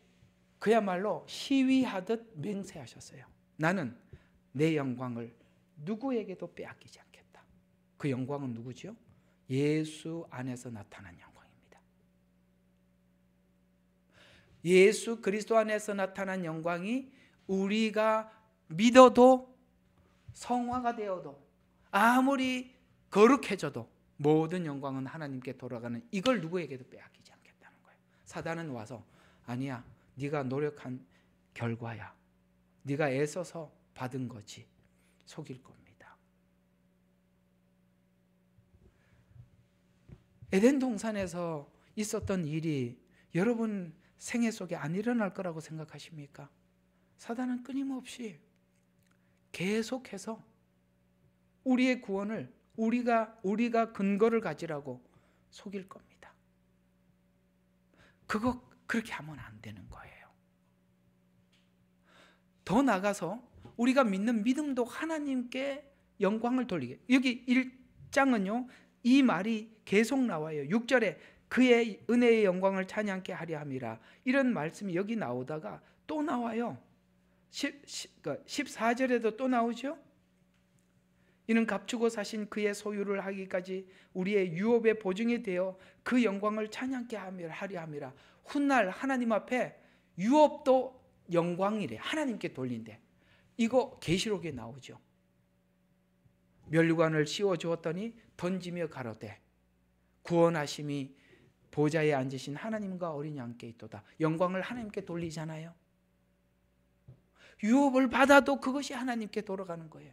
그야말로 시위하듯 맹세하셨어요. 나는 내 영광을 누구에게도 빼앗기지 않겠다. 그 영광은 누구지요? 예수 안에서 나타난 영광입니다. 예수 그리스도 안에서 나타난 영광이 우리가 믿어도 성화가 되어도 아무리 거룩해져도 모든 영광은 하나님께 돌아가는, 이걸 누구에게도 빼앗기지 않겠다는 거예요. 사단은 와서 아니야, 네가 노력한 결과야, 네가 애써서 받은 거지, 속일 겁니다. 에덴 동산에서 있었던 일이 여러분 생애 속에 안 일어날 거라고 생각하십니까? 사단은 끊임없이 계속해서 우리의 구원을 우리가 근거를 가지라고 속일 겁니다. 그렇게 하면 안 되는 거예요. 더 나가서 우리가 믿는 믿음도 하나님께 영광을 돌리게. 여기 1장은요 이 말이 계속 나와요. 6절에 그의 은혜의 영광을 찬양케 하려 함이라, 이런 말씀이 여기 나오다가 또 나와요. 14절에도 또 나오죠. 이는 값주고 사신 그의 소유를 하기까지 우리의 유업의 보증이 되어 그 영광을 찬양케 하려 함이라. 훗날 하나님 앞에 유업도 영광이래. 하나님께 돌린대. 이거 계시록에 나오죠. 면류관을 씌워 주었더니 던지며 가로되 구원하심이 보좌에 앉으신 하나님과 어린 양께 있도다. 영광을 하나님께 돌리잖아요. 유업을 받아도 그것이 하나님께 돌아가는 거예요.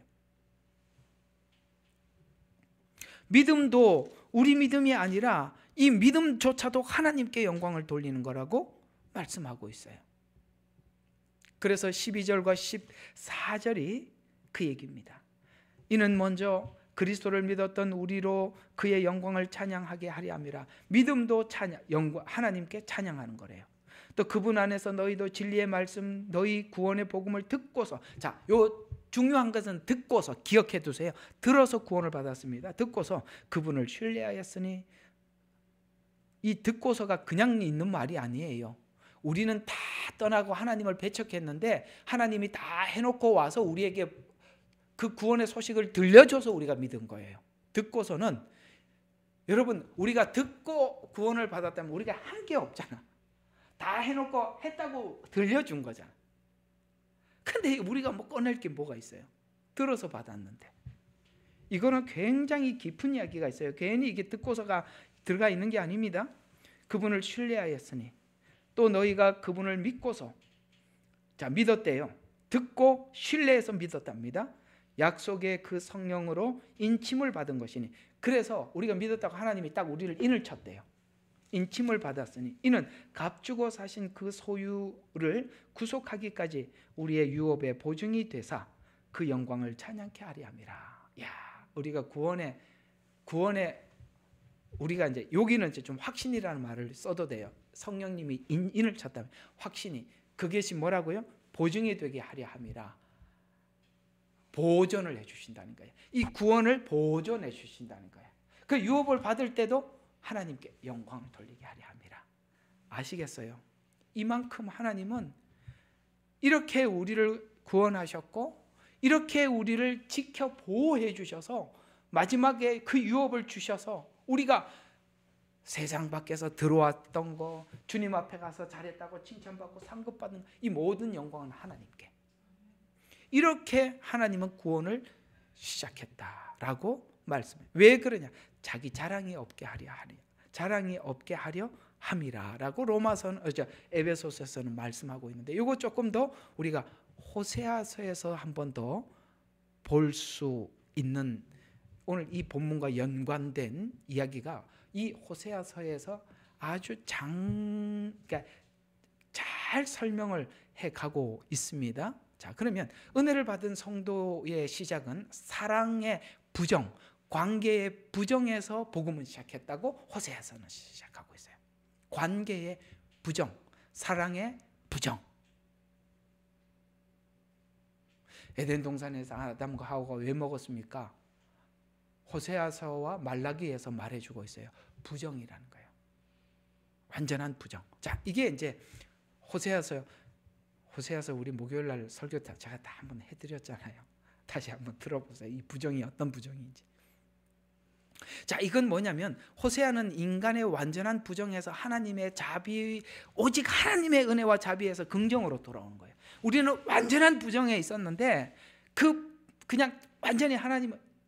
믿음도 우리 믿음이 아니라 이 믿음조차도 하나님께 영광을 돌리는 거라고 말씀하고 있어요. 그래서 12절과 14절이 그 얘기입니다. 이는 먼저 그리스도를 믿었던 우리로 그의 영광을 찬양하게 하려 함이라. 믿음도 하나님께 찬양하는 거래요. 또 그분 안에서 너희도 진리의 말씀, 너희 구원의 복음을 듣고서, 자, 요 중요한 것은 듣고서, 기억해 두세요. 들어서 구원을 받았습니다. 듣고서 그분을 신뢰하였으니, 이 듣고서가 그냥 있는 말이 아니에요. 우리는 다 떠나고 하나님을 배척했는데 하나님이 다 해놓고 와서 우리에게 그 구원의 소식을 들려줘서 우리가 믿은 거예요. 듣고서는, 여러분 우리가 듣고 구원을 받았다면 우리가 한 게 없잖아. 다 해놓고 했다고 들려준 거잖아. 근데 우리가 뭐 꺼낼 게 뭐가 있어요? 들어서 받았는데. 이거는 굉장히 깊은 이야기가 있어요. 괜히 이게 듣고서가 들어가 있는 게 아닙니다. 그분을 신뢰하였으니 또 너희가 그분을 믿고서, 자, 믿었대요. 듣고 신뢰해서 믿었답니다. 약속의 그 성령으로 인침을 받은 것이니, 그래서 우리가 믿었다고 하나님이 딱 우리를 인을 쳤대요. 인침을 받았으니 이는 값주고 사신 그 소유를 구속하기까지 우리의 유업의 보증이 되사 그 영광을 찬양케 하려 함이라. 야, 우리가 구원에 우리가 이제 여기는 이제 좀 확신이라는 말을 써도 돼요. 성령님이 인을 쳤다면 확신이, 그것이 뭐라고요? 보증이 되게 하려 함이라. 보존을 해주신다는 거예요. 이 구원을 보존해 주신다는 거예요. 그 유업을 받을 때도 하나님께 영광을 돌리게 하려 함이라. 아시겠어요? 이만큼 하나님은 이렇게 우리를 구원하셨고 이렇게 우리를 지켜 보호해 주셔서 마지막에 그 유업을 주셔서 우리가 세상 밖에서 들어왔던 거 주님 앞에 가서 잘했다고 칭찬받고 상급받는 이 모든 영광은 하나님께. 이렇게 하나님은 구원을 시작했다라고 말씀해요. 왜 그러냐? 자기 자랑이 없게 하려 자랑이 없게 하려 함이라라고 에베소서에서는 말씀하고 있는데 이거 조금 더 우리가 호세아서에서 한 번 더 볼 수 있는 오늘 이 본문과 연관된 이야기가 이 호세아서에서 아주 그러니까 잘 설명을 해가고 있습니다. 자, 그러면 은혜를 받은 성도의 시작은 사랑의 부정, 관계의 부정에서 복음은 시작했다고 호세아서는 시작하고 있어요. 관계의 부정, 사랑의 부정. 에덴 동산에서 아담과 하와가 왜 먹었습니까? 호세아서와 말라기에서 말해주고 있어요. 부정이라는 거예요. 완전한 부정. 자, 이게 이제 호세아서 우리 목요일 날 설교 때 제가 다 한번 해드렸잖아요. 다시 한번 들어보세요. 이 부정이 어떤 부정인지. 자, 이건 뭐냐면 호세아는 인간의 완전한 부정에서 하나님의 자비, 오직 하나님의 은혜와 자비에서 긍정으로 돌아오는 거예요. 우리는 완전한 부정에 있었는데 그냥 완전히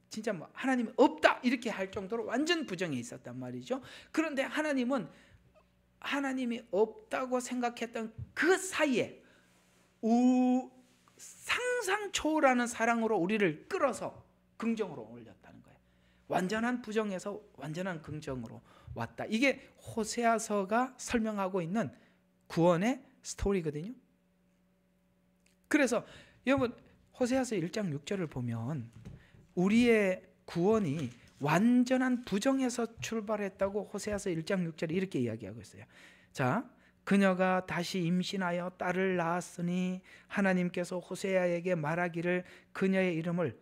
진짜 하나님이 없다 이렇게 할 정도로 완전 부정에 있었단 말이죠. 그런데 하나님이 없다고 생각했던 그 사이에 상상 초월하는 사랑으로 우리를 끌어서 긍정으로 올렸다는 거예요. 완전한 부정에서 완전한 긍정으로 왔다. 이게 호세아서가 설명하고 있는 구원의 스토리거든요. 그래서 여러분 호세아서 1장 6절을 보면 우리의 구원이 완전한 부정에서 출발했다고 호세아서 1장 6절에 이렇게 이야기하고 있어요. 자, 그녀가 다시 임신하여 딸을 낳았으니 하나님께서 호세아에게 말하기를 그녀의 이름을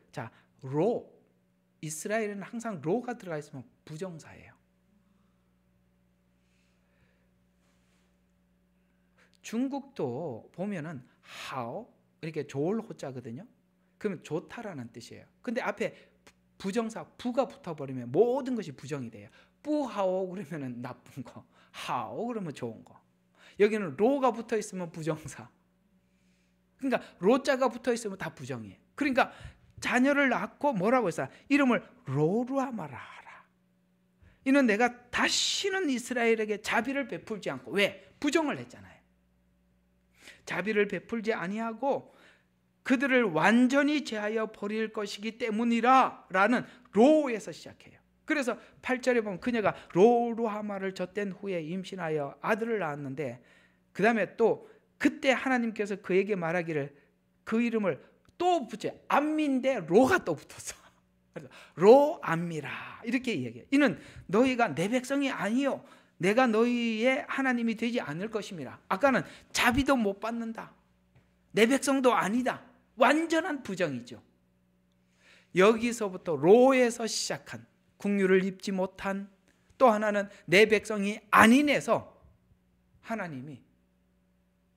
이스라엘은 항상 로가 들어가 있으면 부정사예요. 중국도 보면은 하오 이렇게 좋을 호자거든요. 그러면 좋다라는 뜻이에요. 근데 앞에 부정사 부가 붙어버리면 모든 것이 부정이 돼요. 뿌하오 그러면 나쁜 거, 하오 그러면 좋은 거. 여기는 로가 붙어 있으면 부정사. 그러니까 로자가 붙어 있으면 다 부정이에요. 그러니까 자녀를 낳고 뭐라고 했어요? 이름을 로루아마라 하라. 이는 내가 다시는 이스라엘에게 자비를 베풀지 않고, 왜? 부정을 했잖아요. 자비를 베풀지 아니하고 그들을 완전히 제하여 버릴 것이기 때문이라 라는 로에서 시작해요. 그래서 8절에 보면 그녀가 로루하마를 젖댄 후에 임신하여 아들을 낳았는데 그 다음에 또 그때 하나님께서 그에게 말하기를 그 이름을 또 붙여 암미인데 로가 또 붙었어. 그래서 로암미라 이렇게 얘기해요. 이는 너희가 내 백성이 아니요 내가 너희의 하나님이 되지 않을 것임이라. 아까는 자비도 못 받는다, 내 백성도 아니다, 완전한 부정이죠. 여기서부터 로에서 시작한 국류를 입지 못한, 또 하나는 내 백성이 아닌에서 하나님이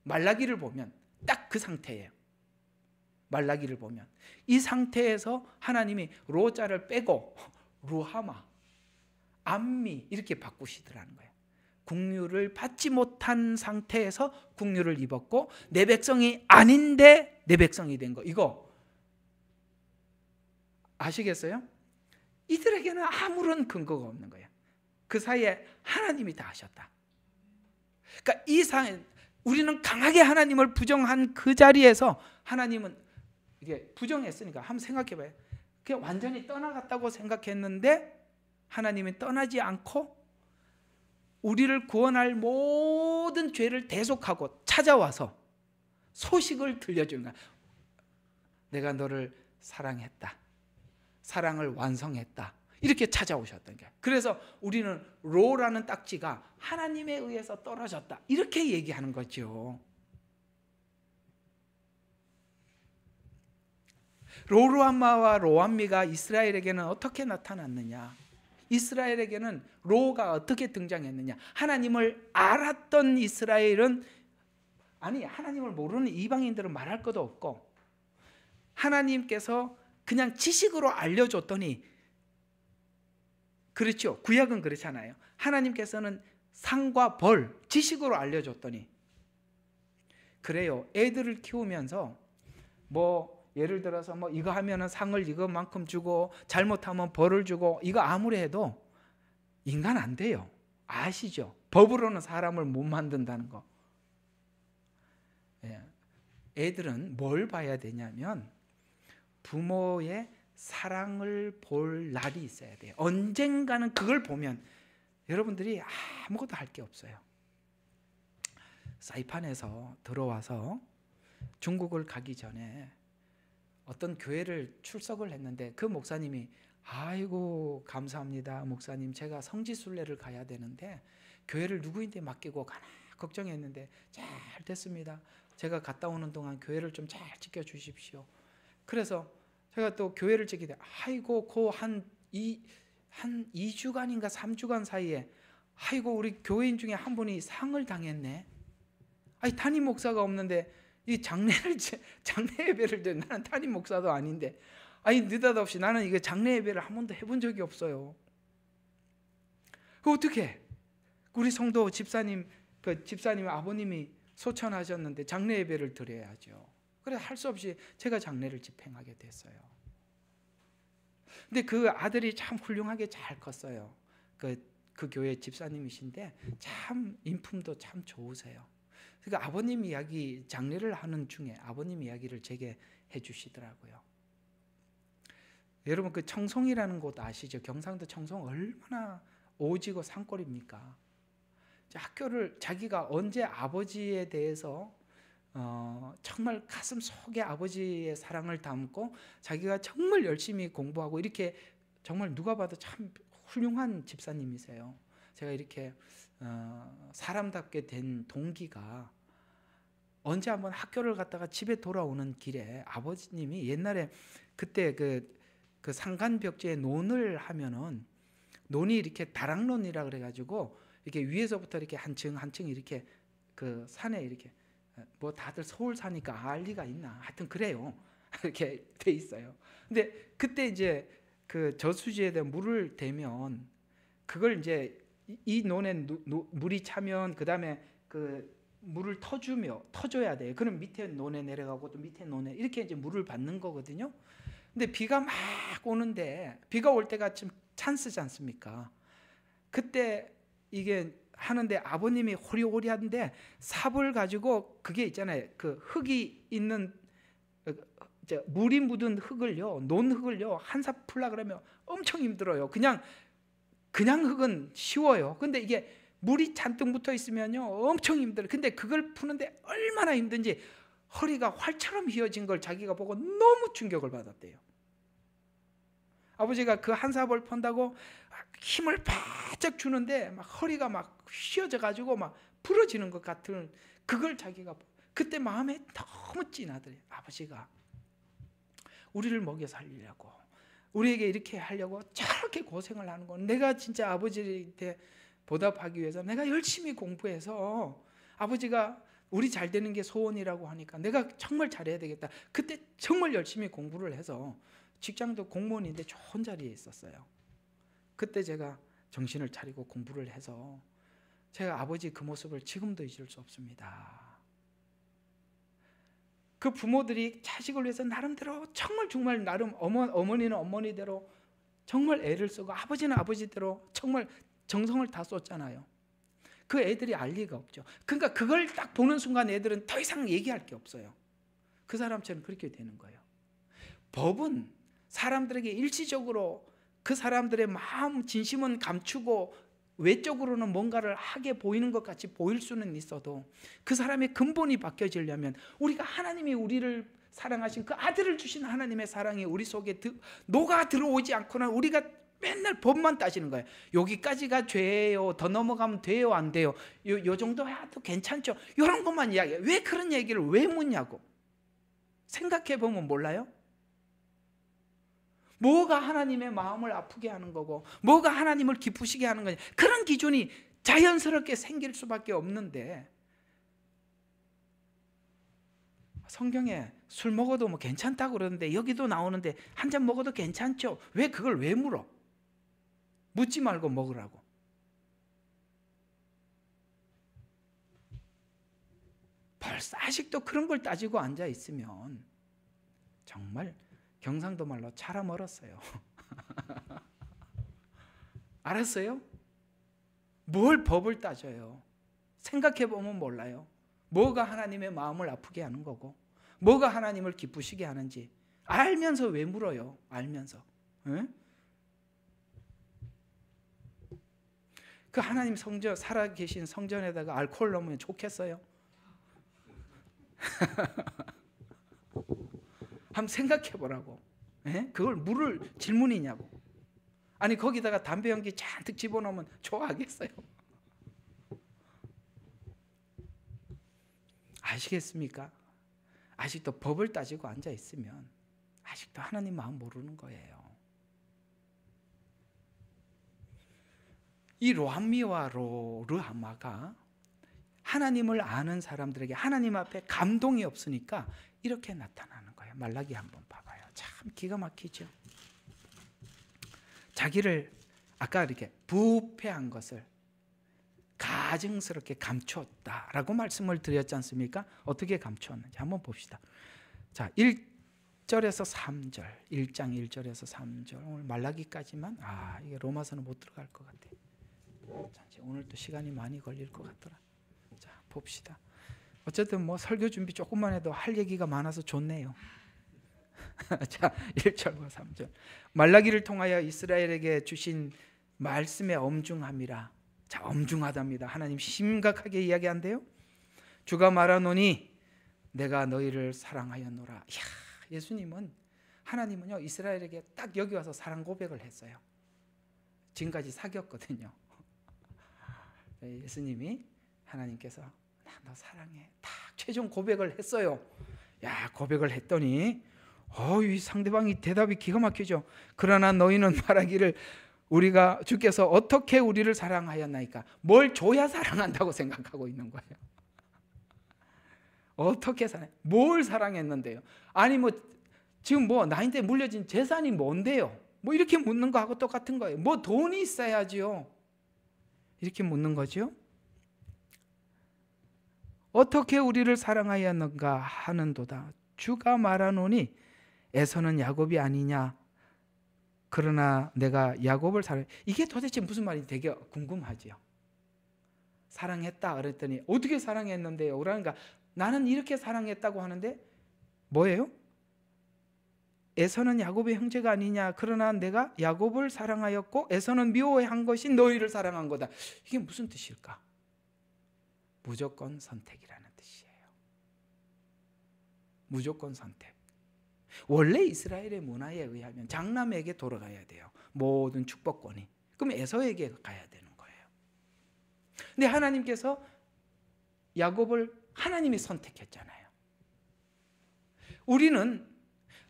말라기를 보면 딱 그 상태예요. 말라기를 보면 이 상태에서 하나님이 로자를 빼고 루하마, 암미 이렇게 바꾸시더라는 거예요. 국류를 받지 못한 상태에서 국류를 입었고 내 백성이 아닌데 내 백성이 된 거, 이거 아시겠어요? 이들에게는 아무런 근거가 없는 거예요. 그 사이에 하나님이 다 하셨다. 그러니까 이 상황, 우리는 강하게 하나님을 부정한 그 자리에서 하나님은 이게 부정했으니까 한번 생각해봐요. 그냥 완전히 떠나갔다고 생각했는데 하나님이 떠나지 않고 우리를 구원할 모든 죄를 대속하고 찾아와서 소식을 들려주는 거야. 내가 너를 사랑했다, 사랑을 완성했다, 이렇게 찾아오셨던 거예요. 그래서 우리는 로라는 딱지가 하나님에 의해서 떨어졌다 이렇게 얘기하는 거죠. 로루암마와 로암미가 이스라엘에게는 어떻게 나타났느냐, 이스라엘에게는 로가 어떻게 등장했느냐? 하나님을 알았던 이스라엘은, 아니 하나님을 모르는 이방인들은 말할 것도 없고, 하나님께서 그냥 지식으로 알려줬더니, 그렇죠? 구약은 그렇잖아요. 하나님께서는 상과 벌, 지식으로 알려줬더니. 그래요. 애들을 키우면서 뭐 예를 들어서 뭐 이거 하면은 상을 이거만큼 주고 잘못하면 벌을 주고, 이거 아무리 해도 인간 안 돼요. 아시죠? 법으로는 사람을 못 만든다는 거. 예. 애들은 뭘 봐야 되냐면 부모의 사랑을 볼 날이 있어야 돼요. 언젠가는 그걸 보면 여러분들이 아무것도 할 게 없어요. 사이판에서 들어와서 중국을 가기 전에 어떤 교회를 출석을 했는데, 그 목사님이 아이고 감사합니다 목사님, 제가 성지순례를 가야 되는데 교회를 누구인데 맡기고 가나 걱정했는데 잘 됐습니다. 제가 갔다 오는 동안 교회를 좀 잘 지켜주십시오. 그래서 제가 또 교회를 지키되, 아이고 그 한 2주간인가 3주간 사이에 아이고 우리 교회인 중에 한 분이 상을 당했네. 아니 담임 목사가 없는데 이 장례 예배를 드, 나는 담임 목사도 아닌데, 아니 느닷없이 나는 이거 장례 예배를 한 번도 해본 적이 없어요. 그 어떻게? 우리 성도 집사님, 그 집사님 아버님이 소천하셨는데 장례 예배를 드려야죠. 그래서 할 수 없이 제가 장례를 집행하게 됐어요. 근데 그 아들이 참 훌륭하게 잘 컸어요. 그 교회 집사님이신데 참 인품도 참 좋으세요. 그러니까 아버님 이야기, 장례를 하는 중에 아버님 이야기를 제게 해주시더라고요. 여러분 그 청송이라는 곳 아시죠? 경상도 청송 얼마나 오지고 산골입니까? 학교를 자기가 언제 아버지에 대해서 정말 가슴 속에 아버지의 사랑을 담고 자기가 정말 열심히 공부하고, 이렇게 정말 누가 봐도 참 훌륭한 집사님이세요. 제가 이렇게 사람답게 된 동기가, 언제 한번 학교를 갔다가 집에 돌아오는 길에 아버지님이 옛날에 그때 그 상간벽지에 논을 하면은, 논이 이렇게 다락론이라 그래가지고 이렇게 위에서부터 이렇게 한 층 이렇게 그 산에 이렇게, 뭐 다들 서울 사니까 알 리가 있나, 하여튼 그래요. 이렇게 돼 있어요. 근데 그때 이제 그 저수지에 대한 물을 대면 그걸 이제 이 논에 물이 차면 그 다음에 그 물을 터줘야 돼요. 그럼 밑에 논에 내려가고 또 밑에 논에 이렇게 이제 물을 받는 거거든요. 근데 비가 막 오는데, 비가 올 때가 좀 찬스지 않습니까? 그때 이게 하는데 아버님이 호리호리한데 삽을 가지고, 그게 있잖아요, 그 흙이 있는 물이 묻은 흙을요, 논흙을요 한 삽 풀라 그러면 엄청 힘들어요. 그냥 흙은 쉬워요. 근데 이게 물이 잔뜩 붙어 있으면요 엄청 힘들어요. 근데 그걸 푸는데 얼마나 힘든지 허리가 활처럼 휘어진 걸 자기가 보고 너무 충격을 받았대요. 아버지가 그 한 삽을 펀다고 힘을 바짝 주는데 막 허리가 막 휘어져 가지고 막 부러지는 것 같은, 그걸 자기가 그때 마음에 너무 찐하더래요. 아버지가 우리를 먹여 살리려고, 우리에게 이렇게 하려고 저렇게 고생을 하는 건, 내가 진짜 아버지한테 보답하기 위해서 내가 열심히 공부해서, 아버지가 우리 잘 되는 게 소원이라고 하니까 내가 정말 잘해야 되겠다. 그때 정말 열심히 공부를 해서 직장도 공무원인데 좋은 자리에 있었어요. 그때 제가 정신을 차리고 공부를 해서 제가 아버지 그 모습을 지금도 잊을 수 없습니다. 그 부모들이 자식을 위해서 나름대로 정말 나름, 어머니는 어머니대로 정말 애를 쓰고, 아버지는 아버지대로 정말 정성을 다 쏟잖아요. 그 애들이 알 리가 없죠. 그러니까 그걸 딱 보는 순간 애들은 더 이상 얘기할 게 없어요. 그 사람처럼 그렇게 되는 거예요. 법은 사람들에게 일시적으로 그 사람들의 마음 진심은 감추고 외적으로는 뭔가를 하게 보이는 것 같이 보일 수는 있어도, 그 사람의 근본이 바뀌어지려면 우리가 하나님이 우리를 사랑하신 그 아들을 주신 하나님의 사랑이 우리 속에 녹아 들어오지 않고는 우리가 맨날 법만 따지는 거예요. 여기까지가 죄예요, 더 넘어가면 돼요, 안 돼요, 요 정도 해도 괜찮죠, 이런 것만 이야기해요. 왜 그런 얘기를 왜 묻냐고 생각해 보면 몰라요? 뭐가 하나님의 마음을 아프게 하는 거고 뭐가 하나님을 기쁘시게 하는 거냐, 그런 기준이 자연스럽게 생길 수밖에 없는데, 성경에 술 먹어도 뭐 괜찮다고 그러는데 여기도 나오는데 한 잔 먹어도 괜찮죠. 왜 그걸 왜 물어? 묻지 말고 먹으라고. 벌써 아직도 그런 걸 따지고 앉아 있으면 정말 경상도 말로 차라 멀었어요. 알았어요? 뭘 법을 따져요? 생각해 보면 몰라요. 뭐가 하나님의 마음을 아프게 하는 거고 뭐가 하나님을 기쁘시게 하는지 알면서 왜 물어요? 알면서. 응? 그 하나님 성전, 살아계신 성전에다가 알코올 넣으면 좋겠어요? 한번 생각해 보라고. 그걸 물을 질문이냐고. 아니 거기다가 담배 연기 잔뜩 집어넣으면 좋아하겠어요? 아시겠습니까? 아직도 법을 따지고 앉아 있으면 아직도 하나님 마음 모르는 거예요. 이 로함미와 르하마가 하나님을 아는 사람들에게 하나님 앞에 감동이 없으니까 이렇게 나타나는 거예요. 말라기 한번 봐봐요. 참 기가 막히죠. 자기를 아까 이렇게 부패한 것을 가증스럽게 감추었다라고 말씀을 드렸지 않습니까? 어떻게 감추었는지 한번 봅시다. 자, 1절에서 3절, 1장 1절에서 3절, 오늘 말라기까지만, 이게 로마서는 못 들어갈 것 같아. 오늘 또 시간이 많이 걸릴 것 같더라. 자, 봅시다. 어쨌든 뭐 설교 준비 조금만 해도 할 얘기가 많아서 좋네요. 자, 1절과 3절. 말라기를 통하여 이스라엘에게 주신 말씀의 엄중함이라. 자, 엄중하답니다. 하나님 심각하게 이야기한대요. 주가 말하노니 내가 너희를 사랑하였노라. 이야, 예수님은, 하나님은요 이스라엘에게 딱 여기 와서 사랑 고백을 했어요. 지금까지 사귀었거든요. 예수님이, 하나님께서 나 너 사랑해 딱 최종 고백을 했어요. 야, 고백을 했더니 이 상대방이 대답이 기가 막히죠. 그러나 너희는 말하기를 우리가 주께서 어떻게 우리를 사랑하였나이까. 뭘 줘야 사랑한다고 생각하고 있는 거예요. 어떻게 뭘 사랑했는데요? 아니 뭐 지금 뭐 나한테 물려진 재산이 뭔데요? 뭐 이렇게 묻는 거하고 똑같은 거예요. 뭐 돈이 있어야지요. 이렇게 묻는 거죠. 어떻게 우리를 사랑하였는가 하는도다. 주가 말하노니 에서는 야곱이 아니냐. 그러나 내가 야곱을 사랑. 이게 도대체 무슨 말인지 되게 궁금하지요. 사랑했다 그랬더니 어떻게 사랑했는데요? 그러니까 나는 이렇게 사랑했다고 하는데 뭐예요? 에서는 야곱의 형제가 아니냐. 그러나 내가 야곱을 사랑하였고 에서는 미워한 것이 너희를 사랑한 거다. 이게 무슨 뜻일까? 무조건 선택이라는 뜻이에요. 무조건 선택. 원래 이스라엘의 문화에 의하면 장남에게 돌아가야 돼요. 모든 축복권이. 그럼 에서에게 가야 되는 거예요. 근데 하나님께서 야곱을 하나님이 선택했잖아요. 우리는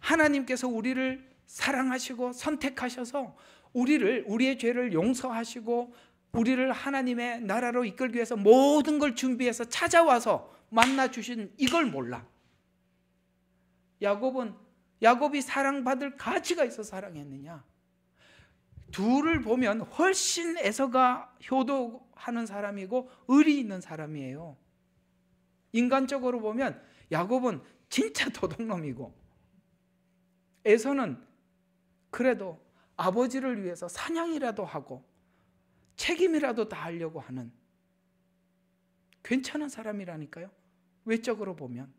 하나님께서 우리를 사랑하시고 선택하셔서 우리의 죄를 용서하시고 우리를 하나님의 나라로 이끌기 위해서 모든 걸 준비해서 찾아와서 만나 주신 이걸 몰라. 야곱이 사랑받을 가치가 있어서 사랑했느냐? 둘을 보면 훨씬 에서가 효도하는 사람이고 의리 있는 사람이에요. 인간적으로 보면 야곱은 진짜 도둑놈이고 에서는 그래도 아버지를 위해서 사냥이라도 하고 책임이라도 다 하려고 하는 괜찮은 사람이라니까요. 외적으로 보면.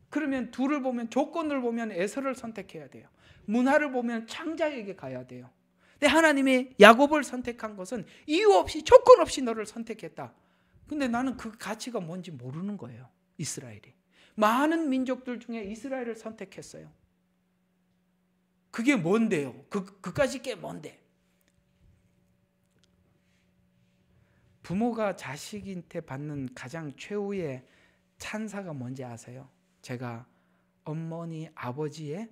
그러면 둘을 보면, 조건을 보면 에서를 선택해야 돼요. 문화를 보면 창자에게 가야 돼요. 근데 하나님이 야곱을 선택한 것은 이유 없이, 조건 없이 너를 선택했다. 근데 나는 그 가치가 뭔지 모르는 거예요. 이스라엘이. 많은 민족들 중에 이스라엘을 선택했어요. 그게 뭔데요? 그까짓 게 뭔데? 부모가 자식한테 받는 가장 최후의 찬사가 뭔지 아세요? 제가 어머니, 아버지의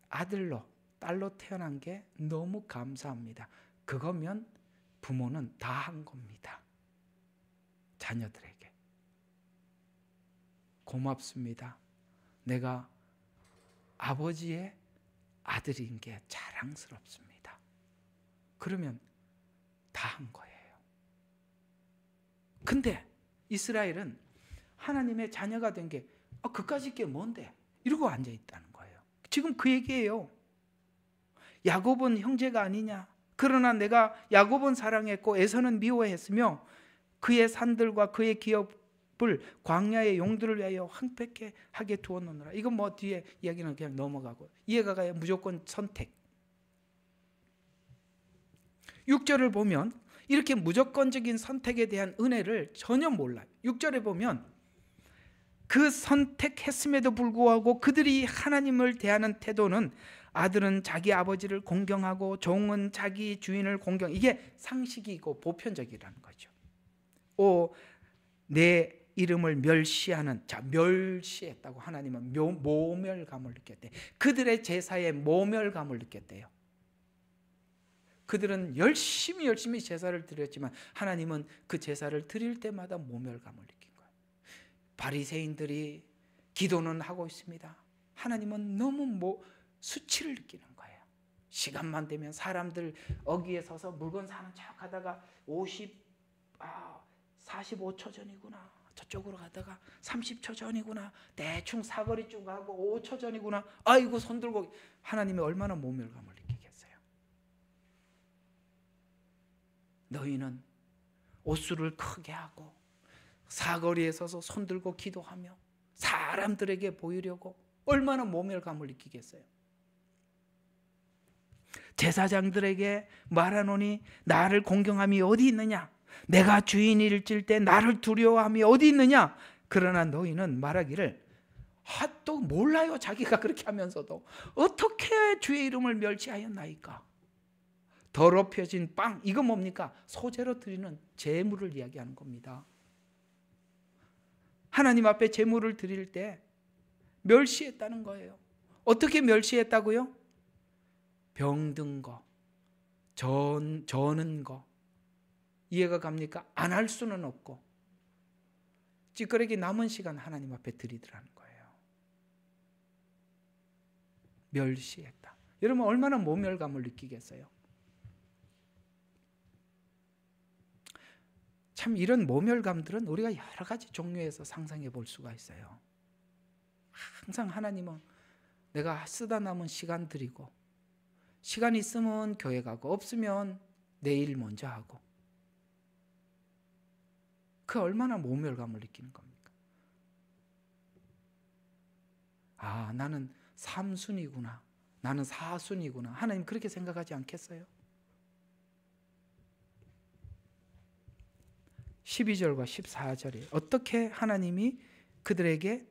아들로, 딸로 태어난 게 너무 감사합니다. 그거면 부모는 다 한 겁니다. 자녀들에게. 고맙습니다. 내가 아버지의 아들인 게 자랑스럽습니다. 그러면 다 한 거예요. 근데 이스라엘은 하나님의 자녀가 된 게 그까짓 게 뭔데? 이러고 앉아 있다는 거예요. 지금 그 얘기예요. 야곱은 형제가 아니냐? 그러나 내가 야곱은 사랑했고 에서는 미워했으며 그의 산들과 그의 기업을 광야의 용들을 위하여 황폐케 하게 두었노라. 이건 뭐 뒤에 이야기는 그냥 넘어가고 이해가 가요. 무조건 선택. 6절을 보면 이렇게 무조건적인 선택에 대한 은혜를 전혀 몰라요. 6절에 보면 그 선택했음에도 불구하고 그들이 하나님을 대하는 태도는 아들은 자기 아버지를 공경하고 종은 자기 주인을 공경. 이게 상식이고 보편적이라는 거죠. 내 이름을 멸시하는. 자, 멸시했다고 하나님은 모멸감을 느꼈대. 그들의 제사에 모멸감을 느꼈대요. 그들은 열심히 제사를 드렸지만 하나님은 그 제사를 드릴 때마다 모멸감을 느낀 거예요. 바리새인들이 기도는 하고 있습니다. 하나님은 너무 수치를 느끼는 거예요. 시간만 되면 사람들 어귀에 서서 물건 사는 척 하다가 45초 전이구나. 저쪽으로 가다가 30초 전이구나. 대충 사거리 쭉 가고 5초 전이구나. 아이고 손 들고. 하나님이 얼마나 모멸감을 느끼겠어요. 너희는 옷수를 크게 하고 사거리에 서서 손 들고 기도하며 사람들에게 보이려고 얼마나 모멸감을 느끼겠어요. 제사장들에게 말하노니 나를 공경함이 어디 있느냐? 내가 주인일질 때 나를 두려워함이 어디 있느냐? 그러나 너희는 말하기를 또 몰라요. 자기가 그렇게 하면서도 어떻게 주의 이름을 멸시하였나이까? 더럽혀진 빵, 이거 뭡니까? 소재로 드리는 제물을 이야기하는 겁니다. 하나님 앞에 제물을 드릴 때 멸시했다는 거예요. 어떻게 멸시했다고요? 병든 거, 저는 거. 이해가 갑니까? 안 할 수는 없고 찌끄레기 남은 시간 하나님 앞에 드리더라는 거예요. 멸시했다. 여러분 얼마나 모멸감을 느끼겠어요? 참 이런 모멸감들은 우리가 여러 가지 종류에서 상상해 볼 수가 있어요. 항상 하나님은 내가 쓰다 남은 시간 드리고 시간 있으면 교회 가고 없으면 내일 먼저 하고 그 얼마나 모멸감을 느끼는 겁니까? 나는 3순위구나. 나는 4순위구나. 하나님 그렇게 생각하지 않겠어요? 12절과 14절에 어떻게 하나님이 그들에게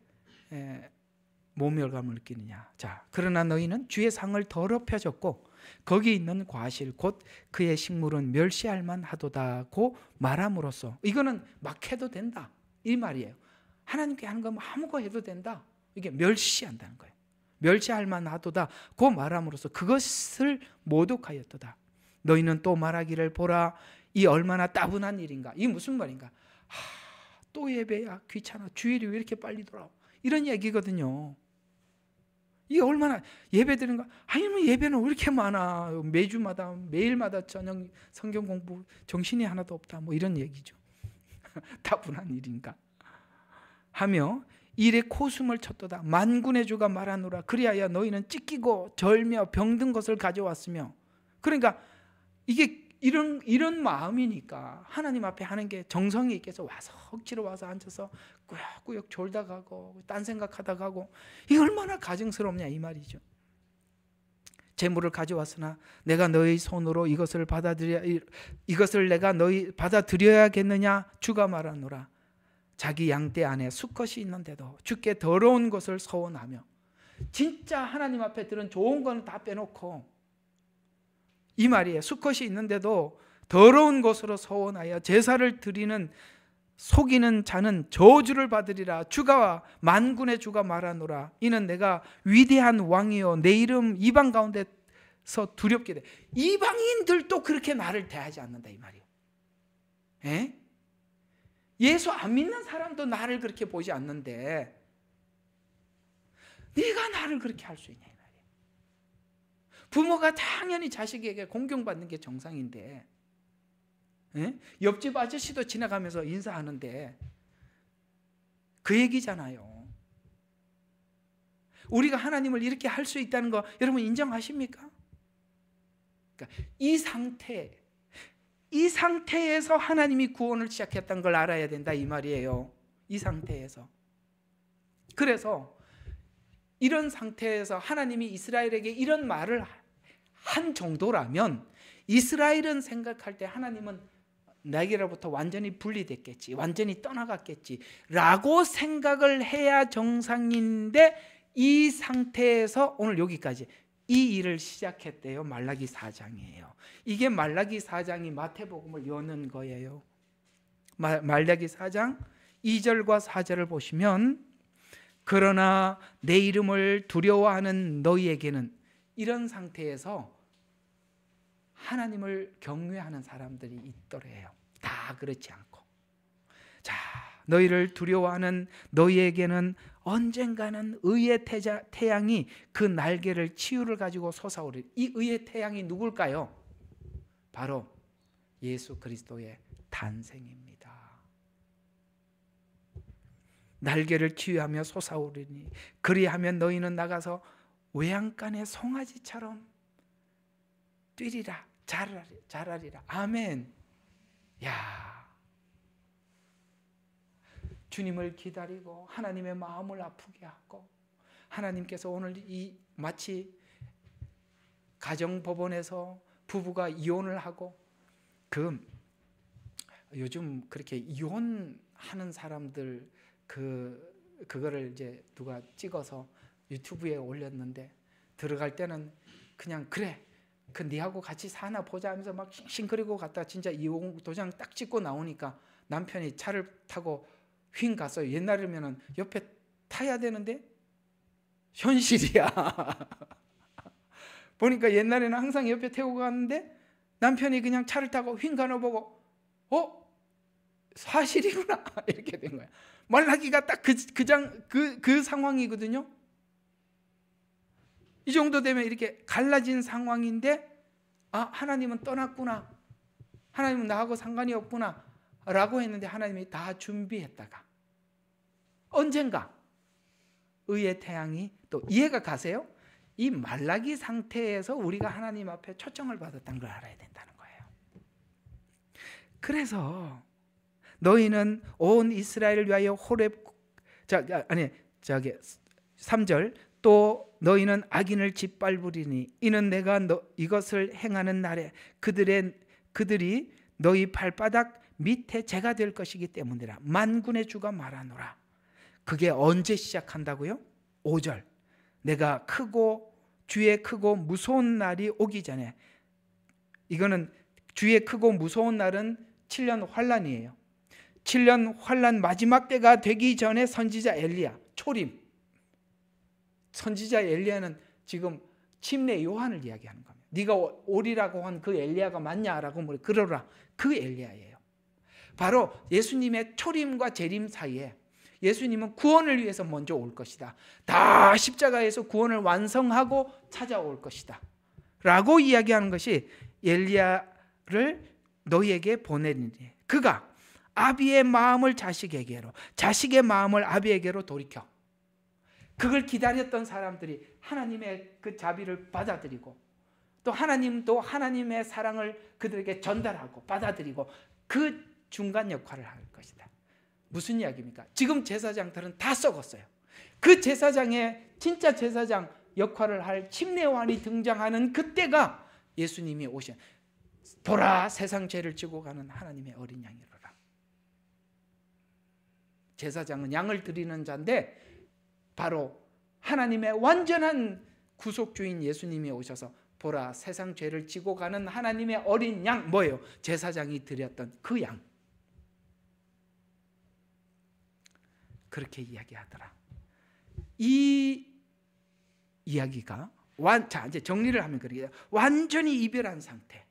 모멸감을 느끼느냐. 자, 그러나 너희는 주의 상을 더럽혀졌고 거기 있는 과실 곧 그의 식물은 멸시할 만하도다고 말함으로써 이거는 막 해도 된다 이 말이에요. 하나님께 하는 거 아무거 해도 된다. 이게 멸시한다는 거예요. 멸시할 만하도다고 말함으로써 그것을 모독하였도다. 너희는 또 말하기를 보라 이 얼마나 따분한 일인가. 이게 무슨 말인가? 또 예배야 귀찮아. 주일이 왜 이렇게 빨리 돌아와. 이런 얘기거든요. 이게 얼마나 예배 드리는 거. 아니면 예배는 왜 이렇게 많아. 매주마다 매일마다 저녁 성경 공부 정신이 하나도 없다. 뭐 이런 얘기죠. 따분한 일인가 하며 일에 코숨을 쳤도다. 만군의 주가 말하노라. 그리하여 너희는 찢기고 절며 병든 것을 가져왔으며. 그러니까 이게 이런 마음이니까 하나님 앞에 하는 게 정성이 있겠어. 와서 억지로 와서 앉아서 꾸역꾸역 졸다 가고 딴 생각하다 가고 이게 얼마나 가증스럽냐 이 말이죠. 재물을 가져왔으나 내가 너희 손으로 이것을 내가 너희 받아들여야겠느냐. 주가 말하노라. 자기 양떼 안에 수컷이 있는데도 주께 더러운 것을 서원하며. 진짜 하나님 앞에 들은 좋은 건 다 빼놓고 이 말이에요. 수컷이 있는데도 더러운 것으로 서원하여 제사를 드리는 속이는 자는 저주를 받으리라. 주가 만군의 주가 말하노라. 이는 내가 위대한 왕이요 내 이름 이방 가운데서 두렵게 돼. 이방인들도 그렇게 나를 대하지 않는다 이 말이에요. 에? 예수 안 믿는 사람도 나를 그렇게 보지 않는데 네가 나를 그렇게 할 수 있냐 이 말이에요. 부모가 당연히 자식에게 공경받는 게 정상인데, 에? 옆집 아저씨도 지나가면서 인사하는데 그 얘기잖아요. 우리가 하나님을 이렇게 할 수 있다는 거 여러분 인정하십니까? 그러니까 이 상태에서 하나님이 구원을 시작했다는 걸 알아야 된다 이 말이에요. 이 상태에서. 그래서 이런 상태에서 하나님이 이스라엘에게 이런 말을 한 정도라면 이스라엘은 생각할 때 하나님은 나에게로부터 완전히 분리됐겠지, 완전히 떠나갔겠지 라고 생각을 해야 정상인데, 이 상태에서 오늘 여기까지 이 일을 시작했대요. 말라기 4장이에요. 이게 말라기 4장이 마태복음을 여는 거예요. 말라기 4장 2절과 4절을 보시면, 그러나 내 이름을 두려워하는 너희에게는, 이런 상태에서 하나님을 경외하는 사람들이 있더래요. 다 그렇지 않고. 자, 너희를 두려워하는 너희에게는 언젠가는 의의 태양이 그 날개를 치유를 가지고 솟아오르리. 이 의의 태양이 누굴까요? 바로 예수 그리스도의 탄생입니다. 날개를 치유하며 솟아오르니 그리하면 너희는 나가서 외양간의 송아지처럼 뛰리라, 자라리라. 아멘. 야, 주님을 기다리고 하나님의 마음을 아프게 하고, 하나님께서 오늘 이 마치 가정법원에서 부부가 이혼을 하고, 요즘 그렇게 이혼하는 사람들 그거를 이제 누가 찍어서 유튜브에 올렸는데, 들어갈 때는 그냥 그래 그 니하고 같이 사나 보자 하면서 막 싱싱거리고 갔다가 진짜 이혼 도장 딱 찍고 나오니까 남편이 차를 타고 휭 갔어요. 옛날이면은 옆에 타야 되는데 현실이야. 보니까 옛날에는 항상 옆에 태우고 갔는데 남편이 그냥 차를 타고 휭 가나 보고 사실이구나 이렇게 된 거야. 말라기가 딱 그 상황이거든요. 이 정도 되면 이렇게 갈라진 상황인데, 아, 하나님은 떠났구나, 하나님은 나하고 상관이 없구나 라고 했는데, 하나님이 다 준비했다가 언젠가 의의 태양이, 또 이해가 가세요? 이 말라기 상태에서 우리가 하나님 앞에 초청을 받았다는 걸 알아야 된다는 거예요. 그래서 너희는 온 이스라엘을 위하여 호렙 3절, 또 너희는 악인을 짓밟으리니 이는 내가 이것을 행하는 날에 그들이 너희 발바닥 밑에 재가 될 것이기 때문이라. 만군의 주가 말하노라. 그게 언제 시작한다고요? 5절. 내가 주의 크고 무서운 날이 오기 전에. 이거는 주의 크고 무서운 날은 7년 환란이에요. 7년 환란 마지막 때가 되기 전에 선지자 엘리야 초림. 선지자 엘리야는 지금 침례 요한을 이야기하는 겁니다. 네가 오리라고 한 그 엘리야가 맞냐라고 그러라. 그 엘리야예요. 바로 예수님의 초림과 재림 사이에 예수님은 구원을 위해서 먼저 올 것이다. 다 십자가에서 구원을 완성하고 찾아올 것이다 라고 이야기하는 것이 엘리야를 너희에게 보내리니 그가 아비의 마음을 자식에게로, 자식의 마음을 아비에게로 돌이켜. 그걸 기다렸던 사람들이 하나님의 그 자비를 받아들이고, 또 하나님도 하나님의 사랑을 그들에게 전달하고 받아들이고, 그 중간 역할을 할 것이다. 무슨 이야기입니까? 지금 제사장들은 다 썩었어요. 그 제사장의 진짜 제사장 역할을 할 침례요한이 등장하는 그때가 예수님이 오신, 보라 세상 죄를 지고 가는 하나님의 어린 양이로라. 제사장은 양을 드리는 자인데 바로 하나님의 완전한 구속주인 예수님이 오셔서 보라 세상 죄를 지고 가는 하나님의 어린 양, 뭐예요? 제사장이 드렸던 그 양. 그렇게 이야기하더라. 이 이야기가 자, 이제 정리를 하면 그러게요. 완전히 이별한 상태.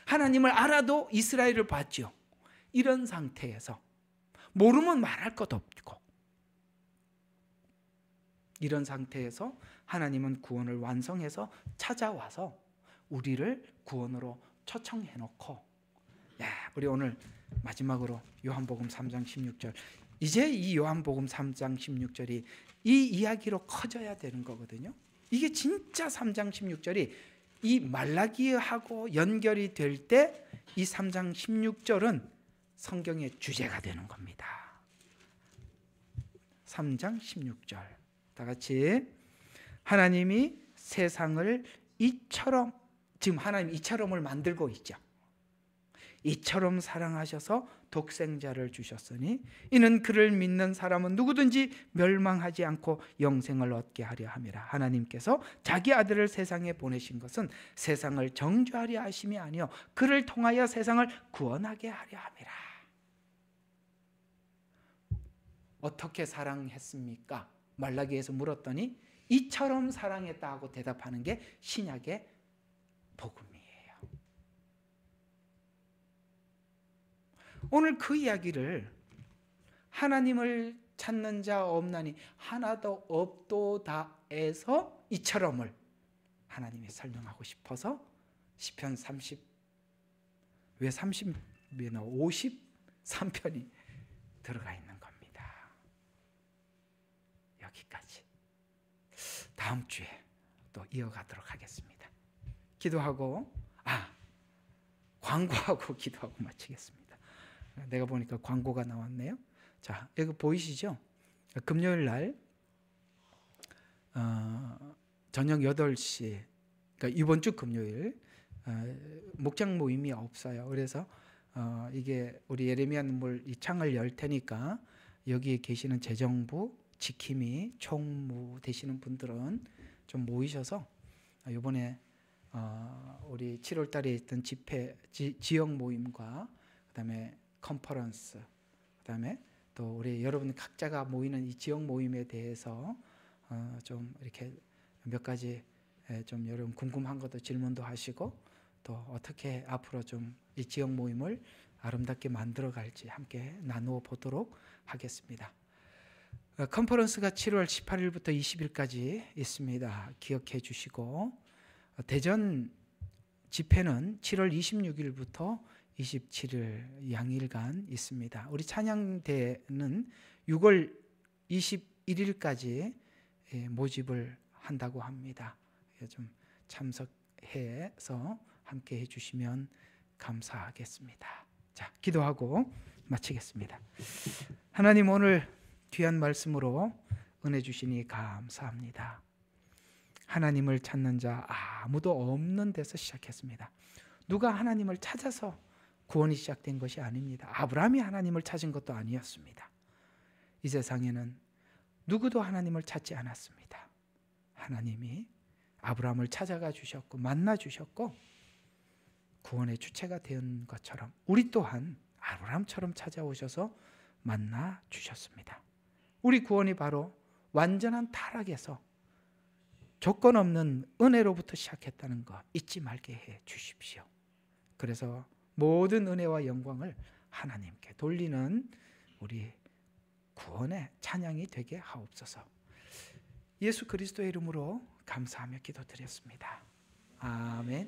하나님을 알아도 이스라엘을 봤죠. 이런 상태에서 모르면 말할 것도 없고, 이런 상태에서 하나님은 구원을 완성해서 찾아와서 우리를 구원으로 초청해 놓고, 우리 오늘 마지막으로 요한복음 3장 16절, 이제 이 요한복음 3장 16절이 이 이야기로 커져야 되는 거거든요. 이게 진짜 3장 16절이 이 말라기하고 연결이 될 때 이 3장 16절은 성경의 주제가 되는 겁니다. 3장 16절 다 같이, 하나님이 세상을 이처럼, 지금 하나님 이처럼을 만들고 있죠. 이처럼 사랑하셔서 독생자를 주셨으니 이는 그를 믿는 사람은 누구든지 멸망하지 않고 영생을 얻게 하려 함이라. 하나님께서 자기 아들을 세상에 보내신 것은 세상을 정죄하려 하심이 아니요 그를 통하여 세상을 구원하게 하려 함이라. 어떻게 사랑했습니까? 말라기에서 물었더니 이처럼 사랑했다 하고 대답하는 게 신약의 복음이에요. 오늘 그 이야기를 하나님을 찾는 자 없나니 하나도 없도다에서 이처럼을 하나님이 설명하고 싶어서 시편 30, 왜 30이나 53편이 들어가 있는 겁니다. 여기까지. 다음 주에 또 이어가도록 하겠습니다. 기도하고 광고하고 기도하고 마치겠습니다. 내가 보니까 광고가 나왔네요. 자, 여기 보이시죠? 금요일 날 저녁 8시, 그러니까 이번 주 금요일 목장 모임이 없어요. 그래서 이게 우리 예레미야 눈물 이 창을 열 테니까 여기에 계시는 재정부, 지킴이, 총무 되시는 분들은 좀 모이셔서 이번에 우리 7월 달에 있던 집회, 지역 모임과 그다음에 컨퍼런스, 그다음에 또 우리 여러분 각자가 모이는 이 지역 모임에 대해서 좀 이렇게 몇 가지 좀 여러분 궁금한 것도 질문도 하시고, 또 어떻게 앞으로 좀 이 지역 모임을 아름답게 만들어 갈지 함께 나누어 보도록 하겠습니다. 컨퍼런스가 7월 18일부터 20일까지 있습니다. 기억해 주시고, 대전 집회는 7월 26일부터 27일 양일간 있습니다. 우리 찬양대는 6월 21일까지 모집을 한다고 합니다. 좀 참석해서 함께 해주시면 감사하겠습니다. 자, 기도하고 마치겠습니다. 하나님, 오늘 귀한 말씀으로 은혜 주시니 감사합니다. 하나님을 찾는 자 아무도 없는 데서 시작했습니다. 누가 하나님을 찾아서 구원이 시작된 것이 아닙니다. 아브라함이 하나님을 찾은 것도 아니었습니다. 이 세상에는 누구도 하나님을 찾지 않았습니다. 하나님이 아브라함을 찾아가 주셨고 만나 주셨고 구원의 주체가 된 것처럼 우리 또한 아브라함처럼 찾아오셔서 만나 주셨습니다. 우리 구원이 바로 완전한 타락에서 조건 없는 은혜로부터 시작했다는 것 잊지 말게 해 주십시오. 그래서 모든 은혜와 영광을 하나님께 돌리는 우리 구원의 찬양이 되게 하옵소서. 예수 그리스도의 이름으로 감사하며 기도드렸습니다. 아멘.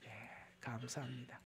네, 감사합니다.